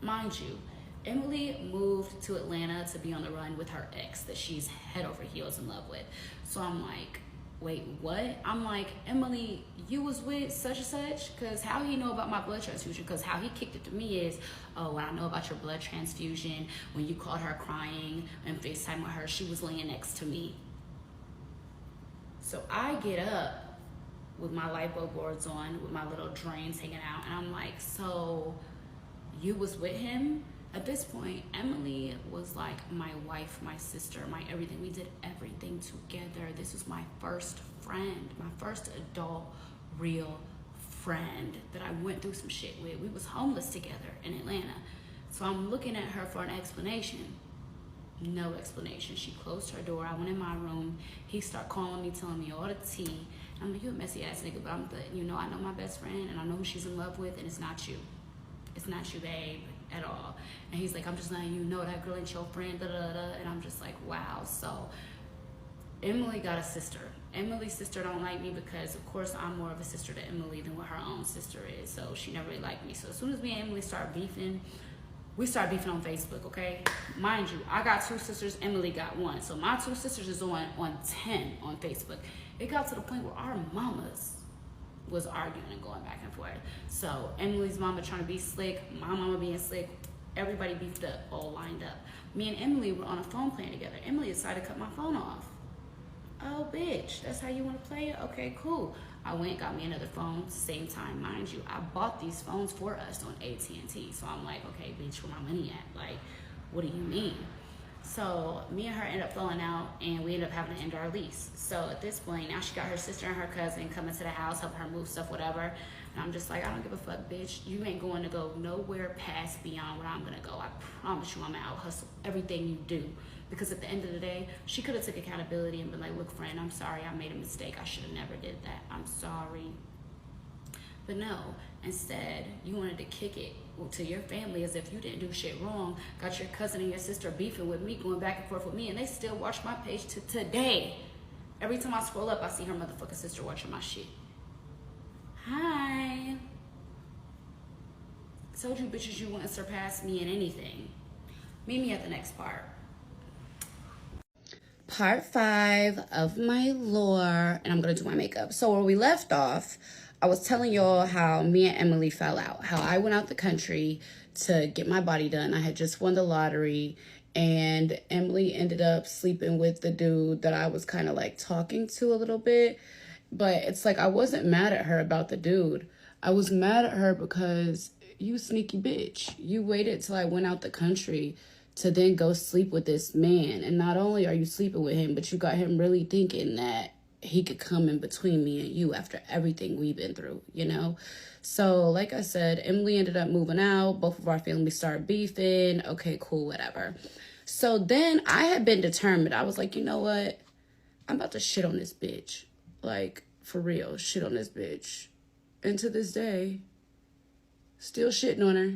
Mind you, Emily moved to Atlanta to be on the run with her ex that she's head over heels in love with. So I'm like, wait, what? I'm like, Emily, you was with such and such? Because how he know about my blood transfusion? Because how he kicked it to me is, oh, I know about your blood transfusion. When you called her crying and FaceTime with her, she was laying next to me. So I get up with my lipo boards on, with my little drains hanging out, and I'm like, so you was with him? At this point, Emily was like my wife, my sister, my everything. We did everything together. This was my first friend, my first adult, real friend that I went through some shit with. We was homeless together in Atlanta. So I'm looking at her for an explanation. No explanation. She closed her door. I went in my room. He started calling me, telling me all the tea. I'm like, you a messy ass nigga, but I'm the, you know, I know my best friend and I know who she's in love with, and it's not you. It's not you, babe, at all. And he's like, I'm just letting you know that girl ain't your friend, da da da. And I'm just like, wow. So Emily got a sister. Emily's sister don't like me because, of course, I'm more of a sister to Emily than what her own sister is. So she never really liked me. So as soon as me and Emily start beefing, we start beefing on Facebook, okay? Mind you, I got 2 sisters, Emily got 1. So my 2 sisters is on 10 on Facebook. It got to the point where our mamas was arguing and going back and forth. So Emily's mama trying to be slick, my mama being slick, everybody beefed up, all lined up. Me and Emily were on a phone plan together. Emily decided to cut my phone off. Oh, bitch, that's how you want to play it? Okay, cool. I went, got me another phone, same time, mind you. I bought these phones for us on AT&T. So I'm like, okay, bitch, where my money at? Like, what do you mean? So me and her end up falling out, and we end up having to end our lease. So at this point, now she got her sister and her cousin coming to the house, helping her move stuff, whatever. And I'm just like, I don't give a fuck, bitch. You ain't going to go nowhere past beyond where I'm going to go. I promise you I'm going to out-hustle everything you do. Because at the end of the day, she could have took accountability and been like, look, friend, I'm sorry. I made a mistake. I should have never did that. I'm sorry. But no, instead, you wanted to kick it to your family as if you didn't do shit wrong. Got your cousin and your sister beefing with me, going back and forth with me, and they still watch my page to today. Every time I scroll up, I see her motherfucking sister watching my shit. Hi. Told you bitches you wouldn't surpass me in anything. Meet me at the next part. Part 5 of my lore, and I'm gonna do my makeup. So where we left off, I was telling y'all how me and Emily fell out, how I went out the country to get my body done. I had just won the lottery, and Emily ended up sleeping with the dude that I was kind of like talking to a little bit. But it's like, I wasn't mad at her about the dude. I was mad at her because you sneaky bitch. You waited till I went out the country to then go sleep with this man. And not only are you sleeping with him, but you got him really thinking that he could come in between me and you after everything we've been through, you know? So, like I said, Emily ended up moving out. Both of our families started beefing. Okay, cool, whatever. So then I had been determined. I was like, you know what? I'm about to shit on this bitch. Like, for real, shit on this bitch. And to this day, still shitting on her.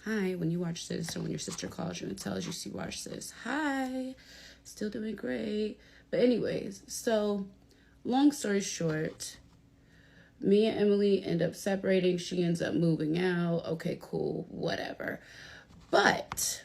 Hi, when you watch this, or when your sister calls you and tells you she watched this. Hi, still doing great. But anyways, so long story short, me and Emily end up separating. She ends up moving out. Okay, cool, whatever. But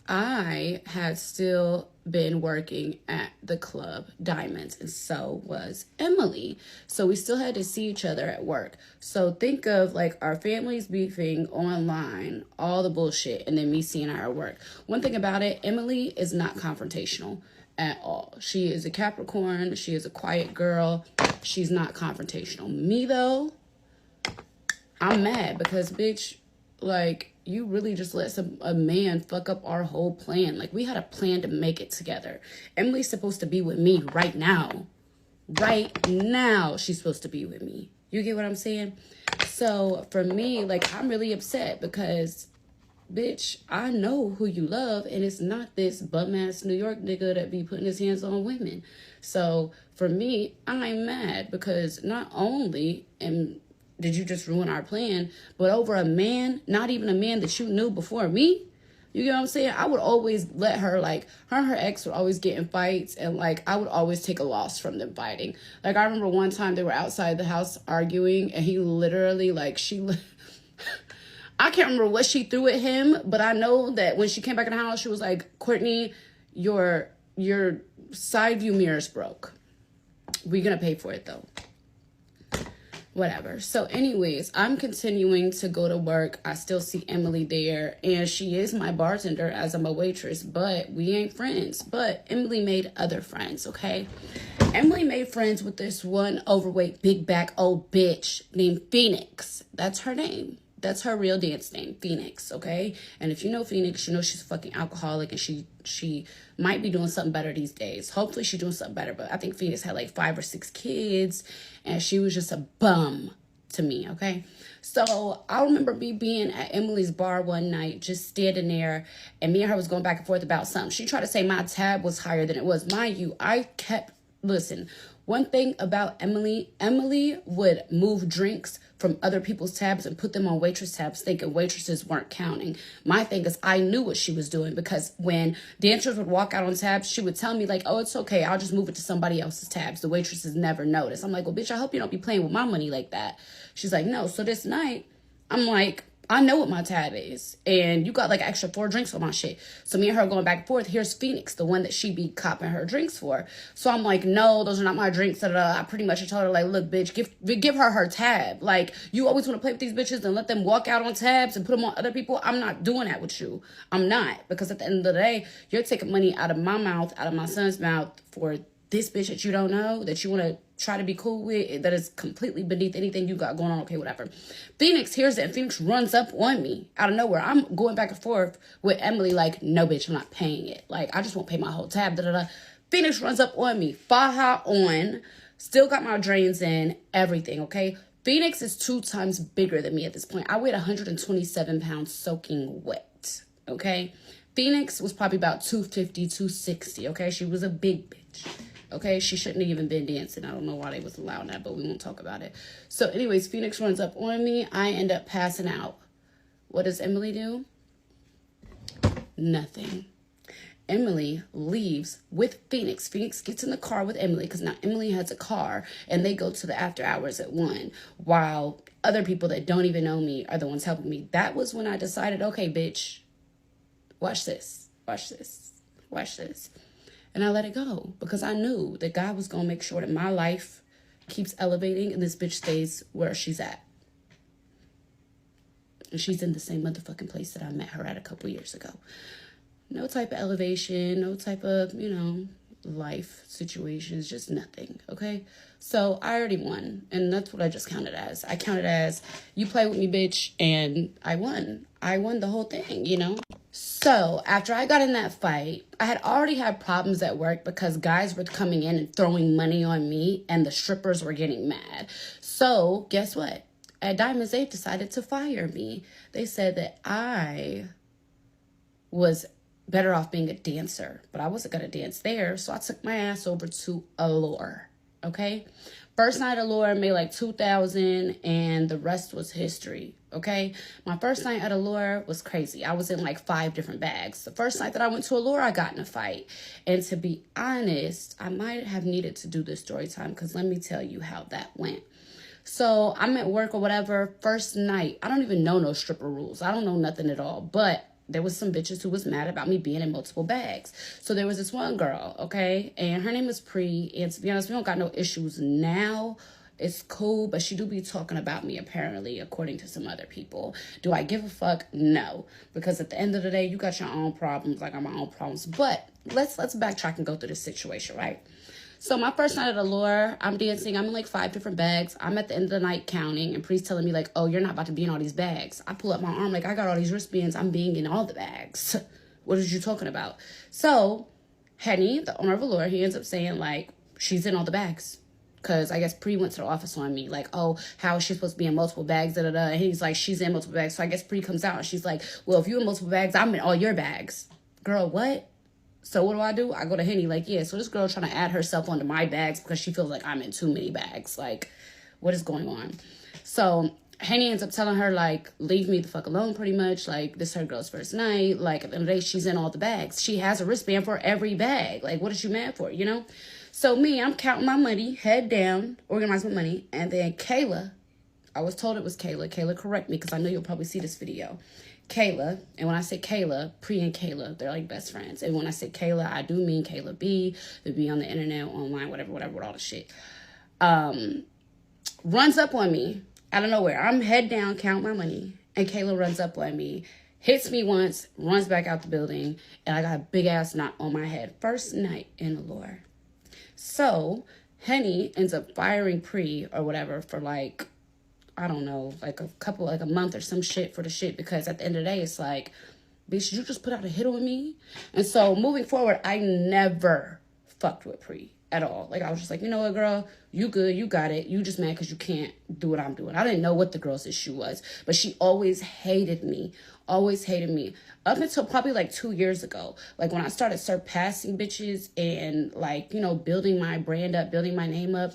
I had still been working at the club Diamonds, and so was Emily. So we still had to see each other at work. So think of like our families beefing online, all the bullshit, and then me seeing her at work. One thing about it, Emily is not confrontational at all. She is a Capricorn. She is a quiet girl. She's not confrontational. Me though, I'm mad because bitch, like, you really just let a man fuck up our whole plan. Like, we had a plan to make it together. Emily's supposed to be with me right now. Right now, she's supposed to be with me. You get what I'm saying? So, for me, like, I'm really upset because, bitch, I know who you love, and it's not this bum-ass New York nigga that be putting his hands on women. So, for me, I'm mad because not only did you just ruin our plan, but over a man, not even a man that you knew before me? You get what I'm saying? I would always let her, like, her and her ex would always get in fights, and, like, I would always take a loss from them fighting. Like, I remember one time they were outside the house arguing, and he literally, like, I can't remember what she threw at him, but I know that when she came back in the house, she was like, Courtney, your side view mirror's broke. We're going to pay for it, though. Whatever. So anyways, I'm continuing to go to work. I still see Emily there, and she is my bartender as I'm a waitress, but we ain't friends. But Emily made other friends, okay? Emily made friends with this one overweight, big back old bitch named Phoenix. That's her name. That's her real dance name, Phoenix, okay? And if you know Phoenix, you know she's a fucking alcoholic, and she might be doing something better these days. Hopefully she's doing something better, but I think Phoenix had like 5 or 6 kids, and she was just a bum to me, okay? So I remember me being at Emily's bar one night, just standing there, and me and her was going back and forth about something. She tried to say my tab was higher than it was. Mind you, listen, one thing about Emily would move drinks from other people's tabs and put them on waitress tabs, thinking waitresses weren't counting. My thing is, I knew what she was doing, because when dancers would walk out on tabs, she would tell me like, oh, it's okay, I'll just move it to somebody else's tabs. The waitresses never notice. I'm like, well, bitch, I hope you don't be playing with my money like that. She's like, no. So this night, I'm like, I know what my tab is, and you got like extra 4 drinks on my shit. So me and her going back and forth. Here's Phoenix, the one that she be copping her drinks for. So I'm like, no, those are not my drinks. I pretty much told her like, look, bitch, give her tab. Like, you always want to play with these bitches and let them walk out on tabs and put them on other people. I'm not doing that with you. I'm not, because at the end of the day, you're taking money out of my mouth, out of my son's mouth, for this bitch that you don't know, that you want to try to be cool with, that is completely beneath anything you got going on. Okay, whatever. Phoenix hears it, and Phoenix runs up on me out of nowhere. I'm going back and forth with Emily like, no, bitch, I'm not paying it. Like, I just won't pay my whole tab. Phoenix runs up on me, faja on, still got my drains in, everything, okay? Phoenix is 2 times bigger than me at this point. I weighed 127 pounds soaking wet, okay? Phoenix was probably about 250, 260, okay? She was a big bitch. Okay, she shouldn't have even been dancing. I don't know why they was allowing that, but we won't talk about it. So anyways, Phoenix runs up on me. I end up passing out. What does Emily do? Nothing. Emily leaves with Phoenix. Phoenix gets in the car with Emily, because now Emily has a car, and they go to the after hours at 1, while other people that don't even know me are the ones helping me. That was when I decided, okay, bitch, watch this, watch this, watch this. And I let it go, because I knew that God was going to make sure that my life keeps elevating and this bitch stays where she's at. And she's in the same motherfucking place that I met her at a couple years ago. No type of elevation, no type of, life situations, just nothing, okay? So I already won, and that's what I just counted as. I counted as, you play with me, bitch, and I won. I won the whole thing, So after I got in that fight, I had already had problems at work because guys were coming in and throwing money on me, and the strippers were getting mad. So guess what? At Diamonds, they decided to fire me. They said that I was better off being a dancer, but I wasn't going to dance there. So I took my ass over to Allure, okay? First night Allure made like $2,000, and the rest was history, okay? My first night at Allure was crazy. I was in like 5 different bags. The first night that I went to Allure, I got in a fight. And to be honest, I might have needed to do this story time, because let me tell you how that went. So I'm at work or whatever, first night. I don't even know no stripper rules. I don't know nothing at all, but there was some bitches who was mad about me being in multiple bags. So there was this one girl, okay? And her name was Pre. And to be honest, we don't got no issues now. It's cool, but she do be talking about me, apparently, according to some other people. Do I give a fuck? No. Because at the end of the day, you got your own problems, like I got my own problems. But let's backtrack and go through this situation, right? So my first night at Allure, I'm dancing. I'm in like 5 different bags. I'm at the end of the night counting, and Pre's telling me like, oh, you're not about to be in all these bags. I pull up my arm like, I got all these wristbands. I'm being in all the bags. What is you talking about? So Henny, the owner of Allure, he ends up saying like, she's in all the bags. Because I guess Pre went to the office on me like, oh, how is she supposed to be in multiple bags? Da, da, da. And he's like, she's in multiple bags. So I guess Pre comes out and she's like, well, if you're in multiple bags, I'm in all your bags. Girl, what? So what do? I go to Henny like, yeah, so this girl trying to add herself onto my bags because she feels like I'm in too many bags. Like, what is going on? So Henny ends up telling her, like, leave me the fuck alone, pretty much. Like, this is her girl's first night. Like, at the end of the day, she's in all the bags. She has a wristband for every bag. Like, what is you mad for, So me, I'm counting my money, head down, organize my money. And then Kayla, I was told it was Kayla. Kayla, correct me, because I know you'll probably see this video. Kayla, and when I say Kayla, Pre and Kayla, they're like best friends. And when I say Kayla, I do mean Kayla B, the B on the internet, online, whatever, with all the shit. runs up on me out of nowhere. I'm head down, count my money. And Kayla runs up on me, hits me once, runs back out the building. And I got a big ass knot on my head. First night in the lore. So Henny ends up firing Pre or whatever for like, I don't know, like a month or some shit for the shit. Because at the end of the day, it's like, bitch, you just put out a hit on me. And so moving forward, I never fucked with Pre at all. Like, I was just like, you know what, girl, you good, you got it. You just mad because you can't do what I'm doing. I didn't know what the girl's issue was, but she always hated me. Always hated me. Up until probably like 2 years ago. Like, when I started surpassing bitches and, like, you know, building my brand up, building my name up,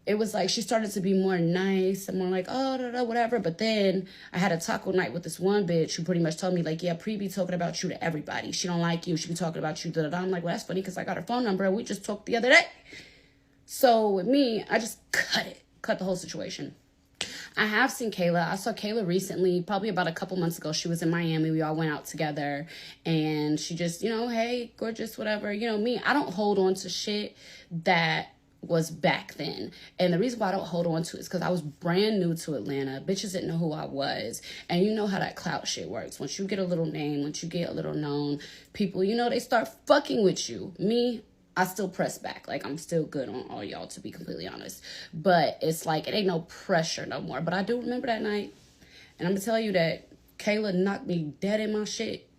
it was like she started to be more nice and more like, oh, da, da, whatever. But then I had a taco night with this one bitch who pretty much told me, like, yeah, Pre be talking about you to everybody. She don't like you. She be talking about you, da, da, da. I'm like, well, that's funny because I got her phone number and we just talked the other day. So with me, I just cut the whole situation. I have seen Kayla. I saw Kayla recently, probably about a couple months ago. She was in Miami. We all went out together. And she just, you know, hey, gorgeous, whatever. You know, me, I don't hold on to shit that was back then. And the reason why I don't hold on to it is because I was brand new to Atlanta. Bitches didn't know who I was. And you know how that clout shit works. Once you get a little name, once you get a little known, people, you know, they start fucking with you. Me, I still press back. Like, I'm still good on all y'all, to be completely honest. But it's like, it ain't no pressure no more. But I do remember that night. And I'm going to tell you that Kayla knocked me dead in my shit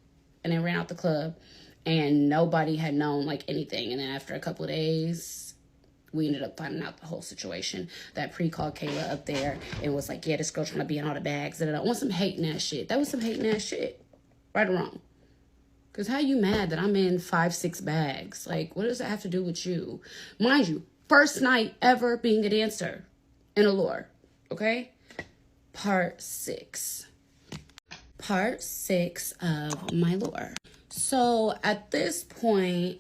and then ran out the club. And nobody had known, like, anything. And then after a couple of days, we ended up finding out the whole situation. That Pre called Kayla up there and was like, yeah, this girl trying to be in all the bags. I want some hating ass shit. That was some hating ass shit. Right or wrong? Because how you mad that I'm in 5-6 bags? Like, what does that have to do with you? Mind you, first night ever being a dancer in Allure. Okay? Part 6. Part 6 of my lore. So at this point,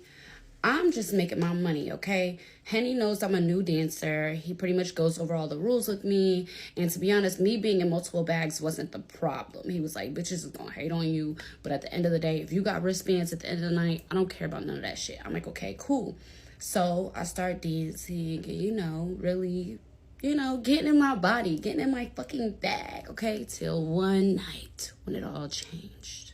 I'm just making my money, okay? Henny knows I'm a new dancer. He pretty much goes over all the rules with me. And to be honest, me being in multiple bags wasn't the problem. He was like, bitches is gonna hate on you. But at the end of the day, if you got wristbands at the end of the night, I don't care about none of that shit. I'm like, okay, cool. So I start dancing and, you know, really, you know, getting in my body, getting in my fucking bag, okay? Till one night when it all changed.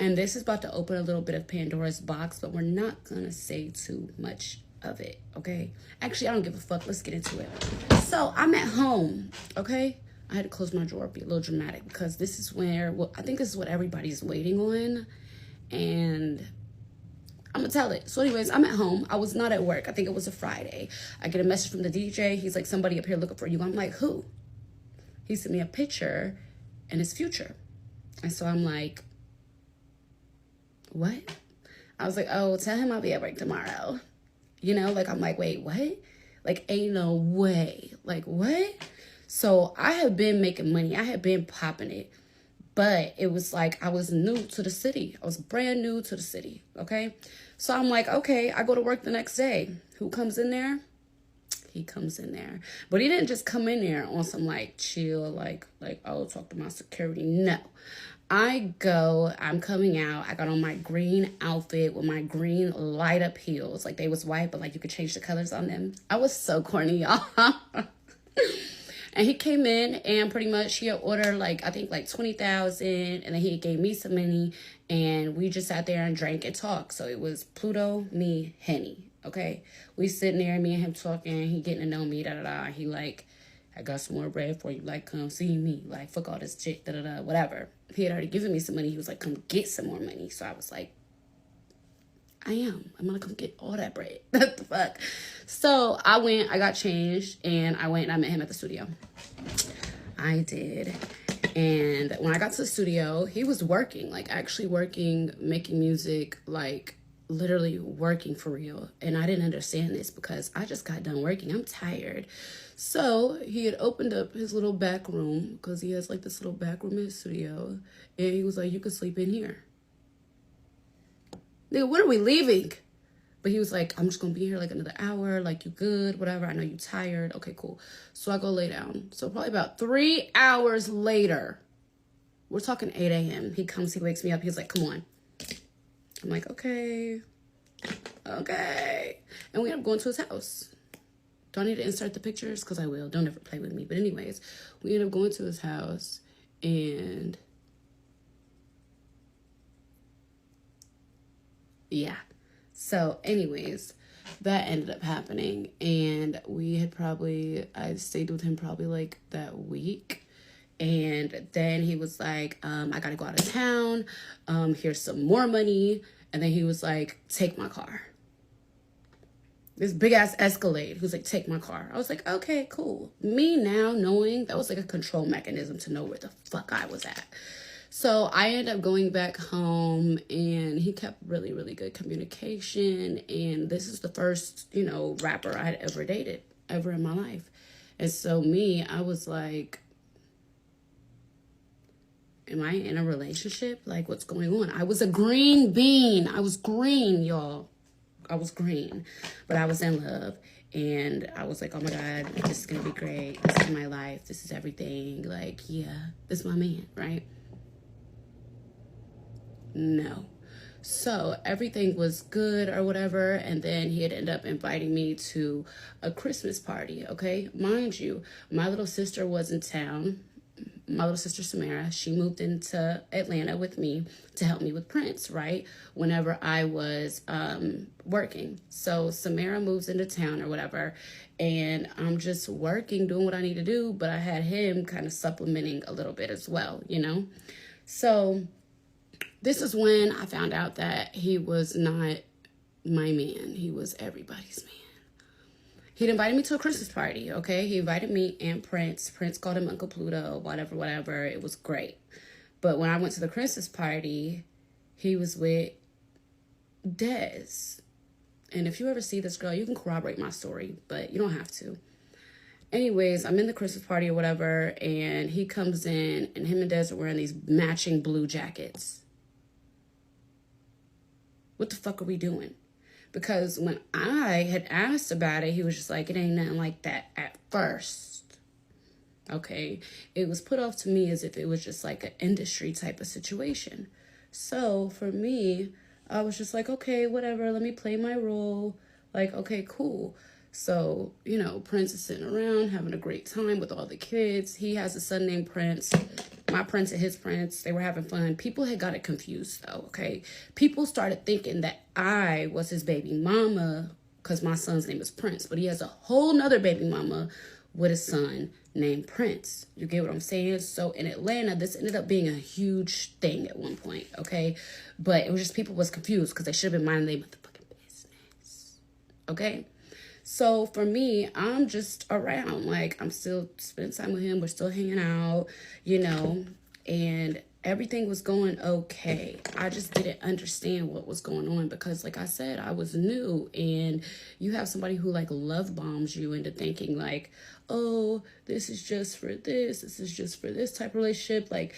And this is about to open a little bit of Pandora's box, but we're not going to say too much of it, okay? Actually, I don't give a fuck. Let's get into it. So I'm at home, okay? I had to close my drawer, be a little dramatic, because this is where, well, I think this is what everybody's waiting on. And I'm going to tell it. So anyways, I'm at home. I was not at work. I think it was a Friday. I get a message from the DJ. He's like, somebody up here looking for you. I'm like, who? He sent me a picture in his future. And so I'm like, what? I was like, oh, tell him I'll be at work tomorrow. You know, like, I'm like, wait, what? Like, ain't no way. Like, what? So I have been making money. I have been popping it. But it was like I was new to the city. I was brand new to the city, okay? So I'm like, okay, I go to work the next day. Who comes in there? He comes in there. But he didn't just come in there on some, like, chill, like, oh, talk to my security. No. I'm coming out. I got on my green outfit with my green light up heels. Like, they was white, but like you could change the colors on them. I was so corny, y'all. And he came in and pretty much he had ordered like, I think like 20,000. And then he gave me some money and we just sat there and drank and talked. So it was Pluto, me, Henny. Okay. We sitting there, me and him talking. He getting to know me, da-da-da. He like, I got some more bread for you. Like, come see me. Like, fuck all this shit, da-da-da, whatever. He had already given me some money. He was like, come get some more money. So I was like, I'm going to come get all that bread. What the fuck? So I went, I got changed, and I went and I met him at the studio. I did. And when I got to the studio, he was working, like actually working, making music, like literally working for real. And I didn't understand this because I just got done working. I'm tired. So he had opened up his little back room because he has like this little back room in his studio. And he was like, you can sleep in here. Nigga, when are we leaving? But he was like, I'm just going to be here like another hour. Like, you good, whatever. I know you tired. Okay, cool. So I go lay down. So probably about 3 hours later, we're talking 8 a.m. He comes, he wakes me up. He's like, come on. I'm like, okay. And we end up going to his house. Do I need to insert the pictures? Because I will. Don't ever play with me. But anyways, we ended up going to his house, and yeah. So anyways, that ended up happening, and I stayed with him probably like that week. And then he was like, I gotta go out of town. Here's some more money. And then he was like, take my car. This big ass Escalade. He was like, take my car. I was like, okay, cool. Me now knowing that was like a control mechanism to know where the fuck I was at. So I ended up going back home, and he kept really, really good communication. And this is the first, rapper I had ever dated ever in my life. And so I was like, am I in a relationship? Like, what's going on? I was a green bean. I was green, y'all. I was green, but I was in love, and I was like, oh my God, this is going to be great. This is my life. This is everything. Like, yeah, this is my man, right? No. So everything was good or whatever, and then he had ended up inviting me to a Christmas party, okay? Mind you, my little sister was in town. My little sister Samara, she moved into Atlanta with me to help me with Prince, right? Whenever I was working. So Samara moves into town or whatever, and I'm just working, doing what I need to do, but I had him kind of supplementing a little bit as well, So this is when I found out that he was not my man. He was everybody's man. He'd invited me to a Christmas party, okay? He invited me and Prince. Prince called him Uncle Pluto, whatever. It was great. But when I went to the Christmas party, he was with Dez. And if you ever see this girl, you can corroborate my story, but you don't have to. Anyways, I'm in the Christmas party or whatever, and he comes in, and him and Dez are wearing these matching blue jackets. What the fuck are we doing? Because when I had asked about it, he was just like, it ain't nothing like that at first. Okay? It was put off to me as if it was just like an industry type of situation. So for me, I was just like, okay, whatever, let me play my role. Like, okay, cool. So, Prince is sitting around having a great time with all the kids. He has a son named Prince. My Prince and his Prince, they were having fun. People had got it confused, though, okay? People started thinking that I was his baby mama because my son's name is Prince. But he has a whole nother baby mama with a son named Prince. You get what I'm saying? So in Atlanta, this ended up being a huge thing at one point, okay? But it was just people was confused because they should have been minding their motherfucking business, okay? So for me, I'm just around. Like, I'm still spending time with him. We're still hanging out, and everything was going okay. I just didn't understand what was going on because, like I said, I was new, and you have somebody who, like, love bombs you into thinking, like, oh, this is just for this is just for this type of relationship. Like,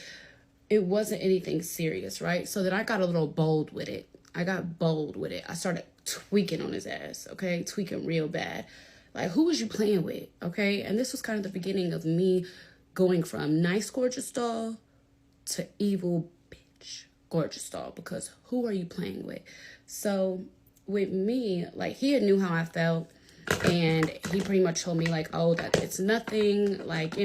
it wasn't anything serious, right? So then I got a little bold with it. I started tweaking on his ass, okay? Tweaking real bad. Like, who was you playing with, okay? And this was kind of the beginning of me going from nice, gorgeous doll to evil bitch, gorgeous doll, because who are you playing with? So with me, like, he had knew how I felt, and he pretty much told me, like, oh, that it's nothing, like,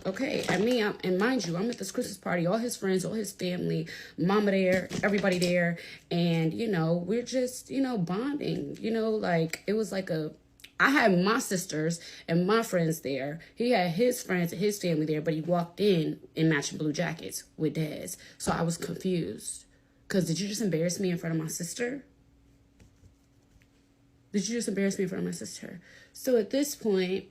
okay. And mind you, I'm at this Christmas party, all his friends, all his family, mama there, everybody there, and, we're just, bonding, like, it was like I had my sisters and my friends there. He had his friends and his family there, but he walked in matching blue jackets with Dez. So I was confused. Because did you just embarrass me in front of my sister? So at this point,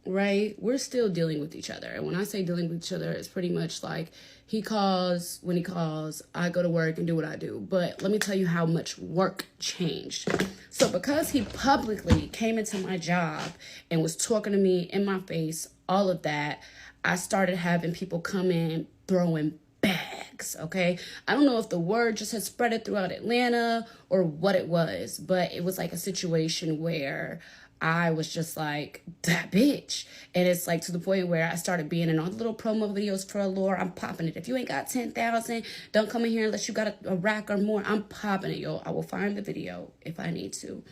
right, we're still dealing with each other. And when I say dealing with each other, it's pretty much like he calls, when he calls, I go to work and do what I do. But let me tell you how much work changed. So because he publicly came into my job and was talking to me in my face, all of that, I started having people come in throwing bags, okay? I don't know if the word just had spread it throughout Atlanta or what it was, but it was like a situation where I was just like, that bitch. And it's like to the point where I started being in all the little promo videos for Allure. I'm popping it. If you ain't got 10,000, don't come in here unless you got a rack or more. I'm popping it, yo. I will find the video if I need to.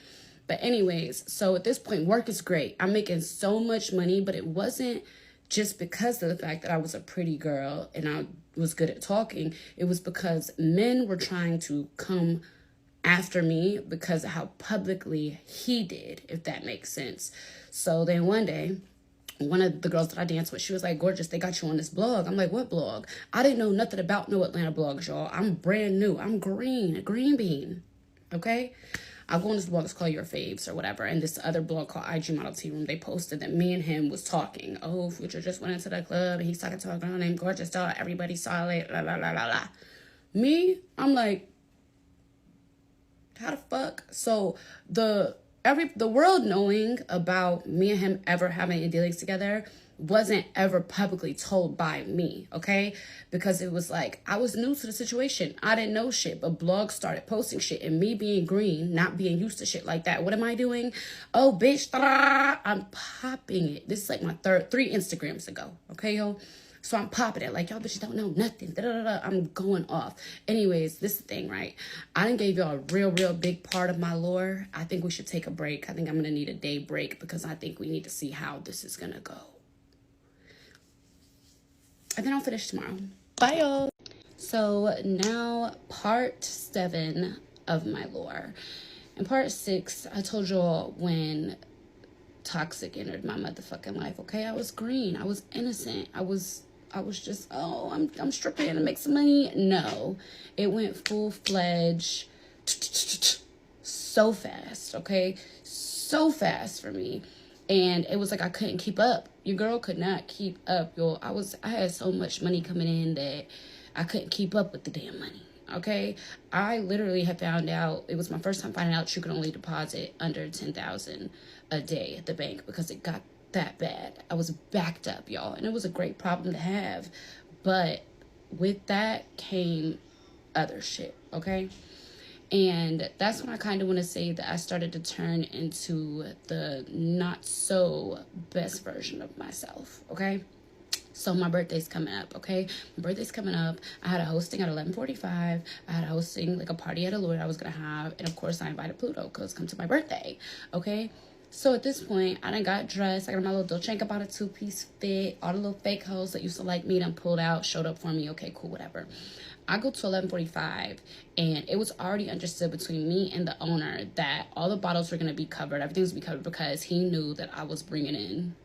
But anyways, so at this point, work is great. I'm making so much money, but it wasn't just because of the fact that I was a pretty girl and I was good at talking. It was because men were trying to come after me because of how publicly he did, if that makes sense. So then one day, one of the girls that I danced with, she was like, "Gorgeous, they got you on this blog." I'm like, "What blog?" I didn't know nothing about no Atlanta blogs, y'all. I'm brand new. I'm green bean. Okay? I'll go on this blog, it's called Your Faves or whatever. And this other blog called IG Model Tea Room, they posted that me and him was talking. "Oh, Future just went into the club and he's talking to a girl named Gorgeous Dog. Everybody saw it, la la la la la." Me, I'm like, how the fuck? So the world knowing about me and him ever having any dealings together wasn't ever publicly told by me, okay? Because it was like, I was new to the situation. I didn't know shit, but blogs started posting shit, and me being green, not being used to shit like that. What am I doing? Oh, bitch, I'm popping it. This is like my 3 Instagrams ago, okay, yo? So I'm popping it like, y'all bitches don't know nothing. I'm going off. Anyways, this is the thing, right? I done gave y'all a real big part of my lore. I think we should take a break. I think I'm going to need a day break because I think we need to see how this is going to go. And then I'll finish tomorrow. Bye, y'all. So now part 7 of my lore. In part 6, I told y'all when toxic entered my motherfucking life, okay? I was green. I was innocent. I was just, oh, I'm stripping to make some money. No, it went full-fledged so fast, okay? So fast for me. And it was like I couldn't keep up. Your girl could not keep up, yo. I had so much money coming in that I couldn't keep up with the damn money, okay? I literally had found out, it was my first time finding out you could only deposit under $10,000 a day at the bank because it got that bad. I was backed up, y'all, and it was a great problem to have. But with that came other shit, okay? And that's when I kind of want to say that I started to turn into the not so best version of myself, okay? So my birthday's coming up, okay? My birthday's coming up. I had a hosting at 11:45. I had a hosting, like a party at a lawyer I was going to have. And of course, I invited Pluto because come to my birthday, okay? So at this point, I done got dressed. I got my little Dolce & Gabbana 2-piece fit. All the little fake hoes that used to like me done pulled out, showed up for me. Okay, cool, whatever. I go to 11:45, and it was already understood between me and the owner that all the bottles were going to be covered. Everything was going to be covered because he knew that I was bringing in.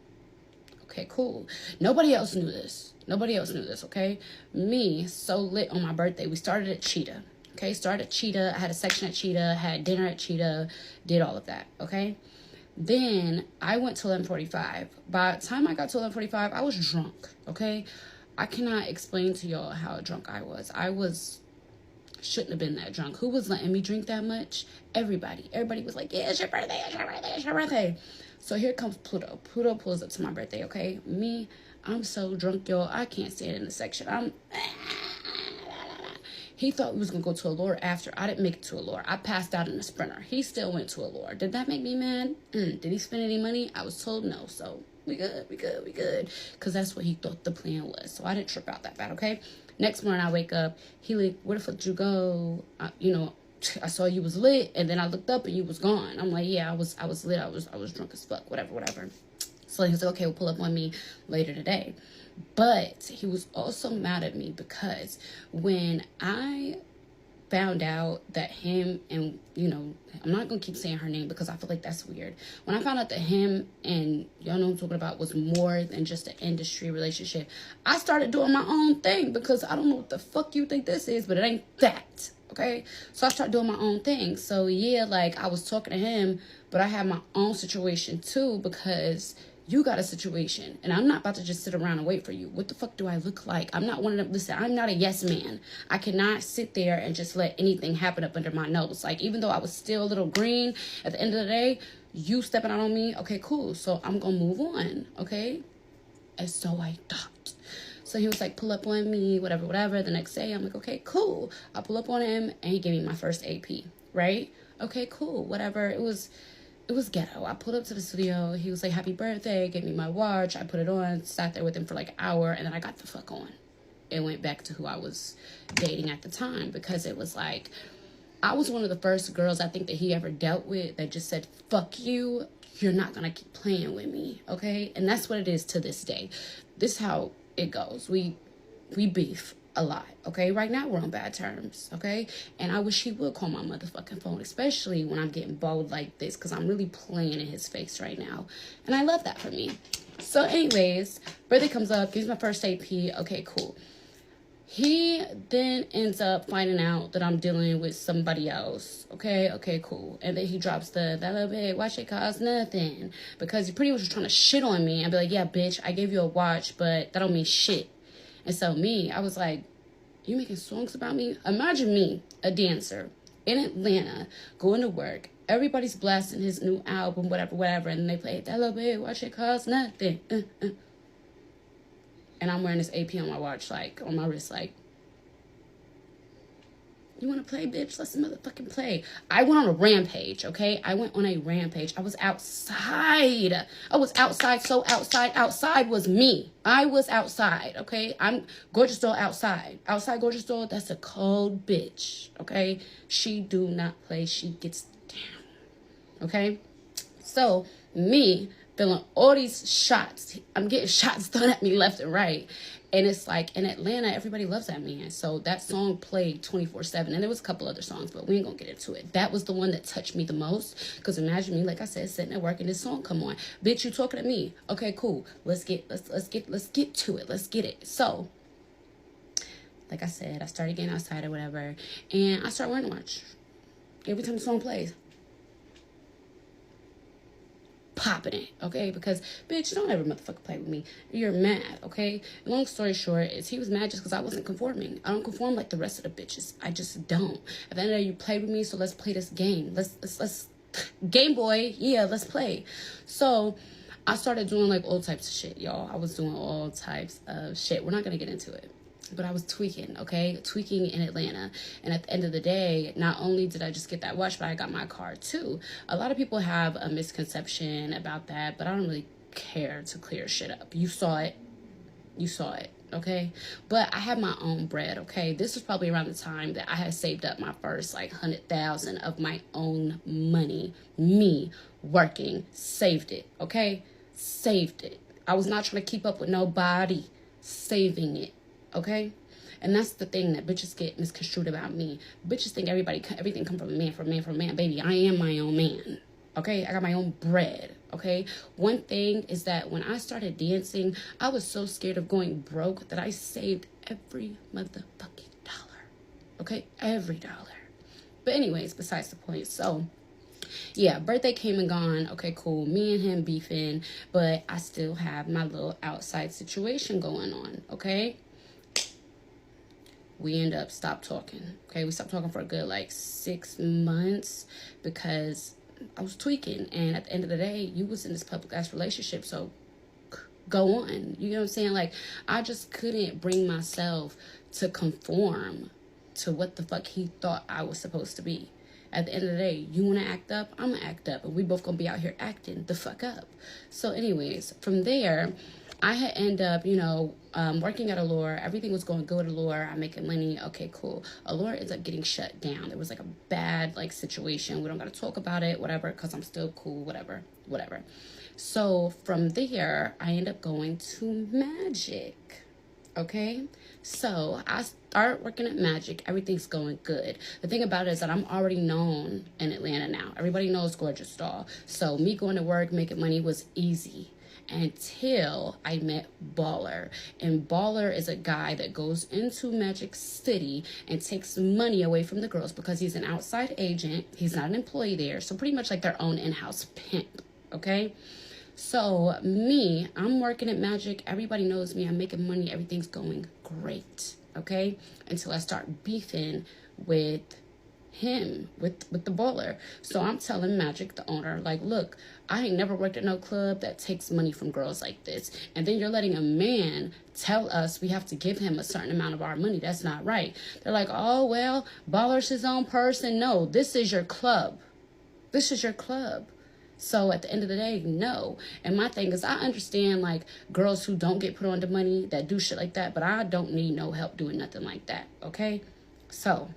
Okay, cool. Nobody else knew this. Nobody else knew this, okay? Me, so lit on my birthday. We started at Cheetah, okay? Started at Cheetah. I had a section at Cheetah, had dinner at Cheetah, did all of that, okay? Then I went to 11:45. By the time I got to 11:45, I was drunk, okay? I cannot explain to y'all how drunk I was. Shouldn't have been that drunk. Who was letting me drink that much? Everybody. Everybody was like, yeah, it's your birthday, it's your birthday, it's your birthday. So here comes Pluto. Pluto pulls up to my birthday, okay? Me, I'm so drunk, y'all. I can't stand in the section. He thought we was going to go to Allure after. I didn't make it to Allure. I passed out in a Sprinter. He still went to Allure. Did that make me mad? Did he spend any money? I was told no. So we good. Because that's what he thought the plan was. So I didn't trip out that bad, okay? Next morning I wake up. He like, where the fuck did you go? I saw you was lit. And then I looked up and you was gone. I'm like, yeah, I was lit. I was drunk as fuck. Whatever. So he was like, okay, we'll pull up on me later today. But he was also mad at me because when I found out that him and, I'm not going to keep saying her name because I feel like that's weird. When I found out that him and, y'all know what I'm talking about, was more than just an industry relationship, I started doing my own thing because I don't know what the fuck you think this is, but it ain't that, okay? So I started doing my own thing. So, yeah, like, I was talking to him, but I had my own situation, too, because you got a situation, and I'm not about to just sit around and wait for you. What the fuck do I look like? I'm not one of them. Listen, I'm not a yes man. I cannot sit there and just let anything happen up under my nose. Like, even though I was still a little green, at the end of the day, you stepping out on me, okay, cool. So I'm going to move on, okay? And so I thought. So he was like, pull up on me, whatever. The next day, I'm like, okay, cool. I pull up on him, and he gave me my first AP, right? Okay, cool, whatever. It was ghetto. I pulled up to the studio. He was like, happy birthday, gave me my watch. I put it on, sat there with him for like an hour, and then I got the fuck on. It went back to who I was dating at the time because it was like, I was one of the first girls I think that he ever dealt with that just said, fuck you, you're not gonna keep playing with me, okay? And that's what it is to this day. This is how it goes. We beef a lot, okay? Right now we're on bad terms, okay? And I wish he would call my motherfucking phone, especially when I'm getting bold like this, because I'm really playing in his face right now. And I love that for me. So anyways, birthday comes up, gives my first AP, okay, cool. He then ends up finding out that I'm dealing with somebody else. Okay, cool. And then he drops that little bit, watch it cost nothing. Because he pretty much was trying to shit on me. I'd be like, yeah, bitch, I gave you a watch, but that don't mean shit. And so me, I was like, you making songs about me? Imagine me, a dancer, in Atlanta, going to work. Everybody's blasting his new album, whatever. And they play that little bit, watch it cost nothing. And I'm wearing this AP on my watch, like, on my wrist, like, you want to play, bitch? Let's motherfucking play. I went on a rampage, okay? I went on a rampage. I was outside. So outside. Outside was me. I was outside, okay? I'm Gorgeous Doll outside. Outside Gorgeous Doll, that's a cold bitch, okay? She do not play. She gets down, okay? So, me feeling all these shots. I'm getting shots thrown at me left and right. And it's like, in Atlanta, everybody loves that man. So that song played 24/7. And there was a couple other songs, but we ain't gonna get into it. That was the one that touched me the most. Because imagine me, like I said, sitting at work and this song come on. Bitch, you talking to me. Okay, cool. Let's get to it. Let's get it. So, like I said, I started getting outside or whatever. And I started wearing a watch. Every time the song plays, popping it, okay? Because, bitch, don't ever motherfucker play with me. You're mad, okay? Long story short is he was mad just because I wasn't conforming. I don't conform like the rest of the bitches. I just don't. At the end of the day, you played with me, so let's play this game. Let's Game Boy, yeah, let's play. So I started doing like all types of shit, y'all. I was doing all types of shit. We're not gonna get into it. But I was tweaking, okay? Tweaking in Atlanta. And at the end of the day, not only did I just get that watch, but I got my car too. A lot of people have a misconception about that, but I don't really care to clear shit up. You saw it, okay? But I have my own bread, okay? This was probably around the time that I had saved up my first like 100,000 of my own money. Me working, saved it, okay? Saved it. I was not trying to keep up with nobody, saving it. Okay? And that's the thing that bitches get misconstrued about me. Bitches think everything come from a man. Baby, I am my own man. Okay? I got my own bread. Okay? One thing is that when I started dancing, I was so scared of going broke that I saved every motherfucking dollar. Okay? Every dollar. But anyways, besides the point. So, yeah, birthday came and gone. Okay, cool. Me and him beefing. But I still have my little outside situation going on. Okay? We end up stopped talking. Okay, we stopped talking for a good like 6 months because I was tweaking. And at the end of the day, you was in this public ass relationship, so go on. You know what I'm saying? Like, I just couldn't bring myself to conform to what the fuck he thought I was supposed to be. At the end of the day, you want to act up, I'm going to act up. And we both going to be out here acting the fuck up. So anyways, from there, I had ended up, working at Allure. Everything was going good at Allure. I'm making money. Okay, cool. Allure ends up getting shut down. There was like a bad situation. We don't got to talk about it, whatever, because I'm still cool, whatever. So from there, I end up going to Magic. Okay, so I start working at Magic. Everything's going good. The thing about it is that I'm already known in Atlanta now. Everybody knows Gorgeous Doll. So me going to work, making money was easy. Until I met Baller. And Baller is a guy that goes into Magic City and takes money away from the girls because he's an outside agent. He's not an employee there. So pretty much like their own in-house pimp. Okay? So me, I'm working at Magic. Everybody knows me. I'm making money. Everything's going great. Okay? Until I start beefing with him, with the Baller. So I'm telling Magic, the owner, like, look, I ain't never worked at no club that takes money from girls like this. And then you're letting a man tell us we have to give him a certain amount of our money. That's not right. They're like, oh, well, Baller's his own person. No, this is your club. This is your club. So at the end of the day, no. And my thing is, I understand like girls who don't get put on to money that do shit like that, but I don't need no help doing nothing like that. Okay? So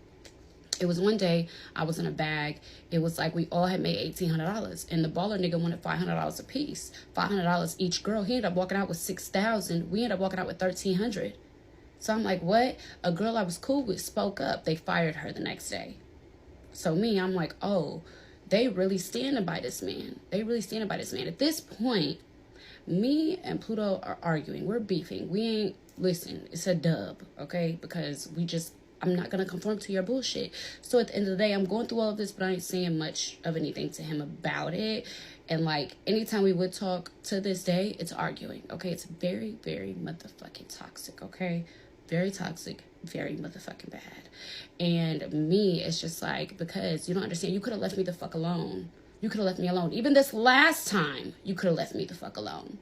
It was one day I was in a bag. It was like we all had made $1,800, and the baller nigga wanted $500 a piece, $500 each girl. He ended up walking out with $6,000. We ended up walking out with $1,300. So I'm like, what? A girl I was cool with spoke up. They fired her the next day. So me, I'm like, oh, they really standing by this man. They really standing by this man. At this point, me and Pluto are arguing. We're beefing. We ain't, listen, it's a dub, okay? Because I'm not going to conform to your bullshit. So at the end of the day, I'm going through all of this, but I ain't saying much of anything to him about it. And like, anytime we would talk to this day, it's arguing, okay? It's very, very motherfucking toxic, okay? Very toxic, very motherfucking bad. And me, it's just like, because you don't understand, you could have left me the fuck alone. You could have left me alone. Even this last time, you could have left me the fuck alone.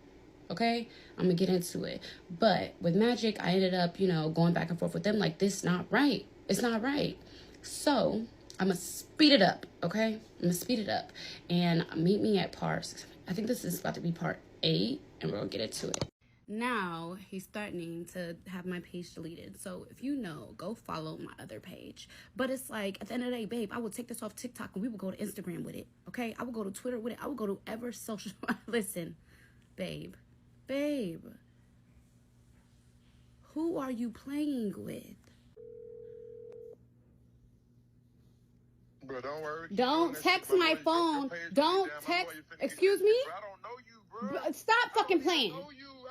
Okay? I'm going to get into it. But with Magic, I ended up, going back and forth with them like, this not right. It's not right. So, I'm going to speed it up. Okay? I'm going to speed it up. And meet me at part, I think this is about to be part 8. And we're going to get into it. Now, he's threatening to have my page deleted. So, if you know, go follow my other page. But it's like, at the end of the day, babe, I would take this off TikTok and we would go to Instagram with it. Okay? I would go to Twitter with it. I would go to ever social. Listen, babe. Who are you playing with? Bro, don't worry. Don't text my phone. Don't text. Excuse me? Bro, I don't know you, bro. Stop fucking playing.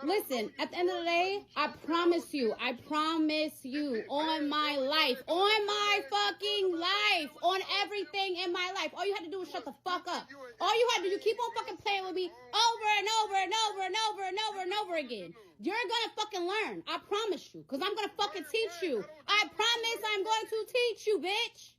Listen, at the end of the day, I promise you, on my life, on my fucking life, on everything in my life. All you had to do was shut the fuck up. All you had to do, you keep on fucking playing with me over and over and over and over and over and over again. You're gonna fucking learn. I promise you. Because I'm gonna fucking teach you. I promise I'm going to teach you, bitch.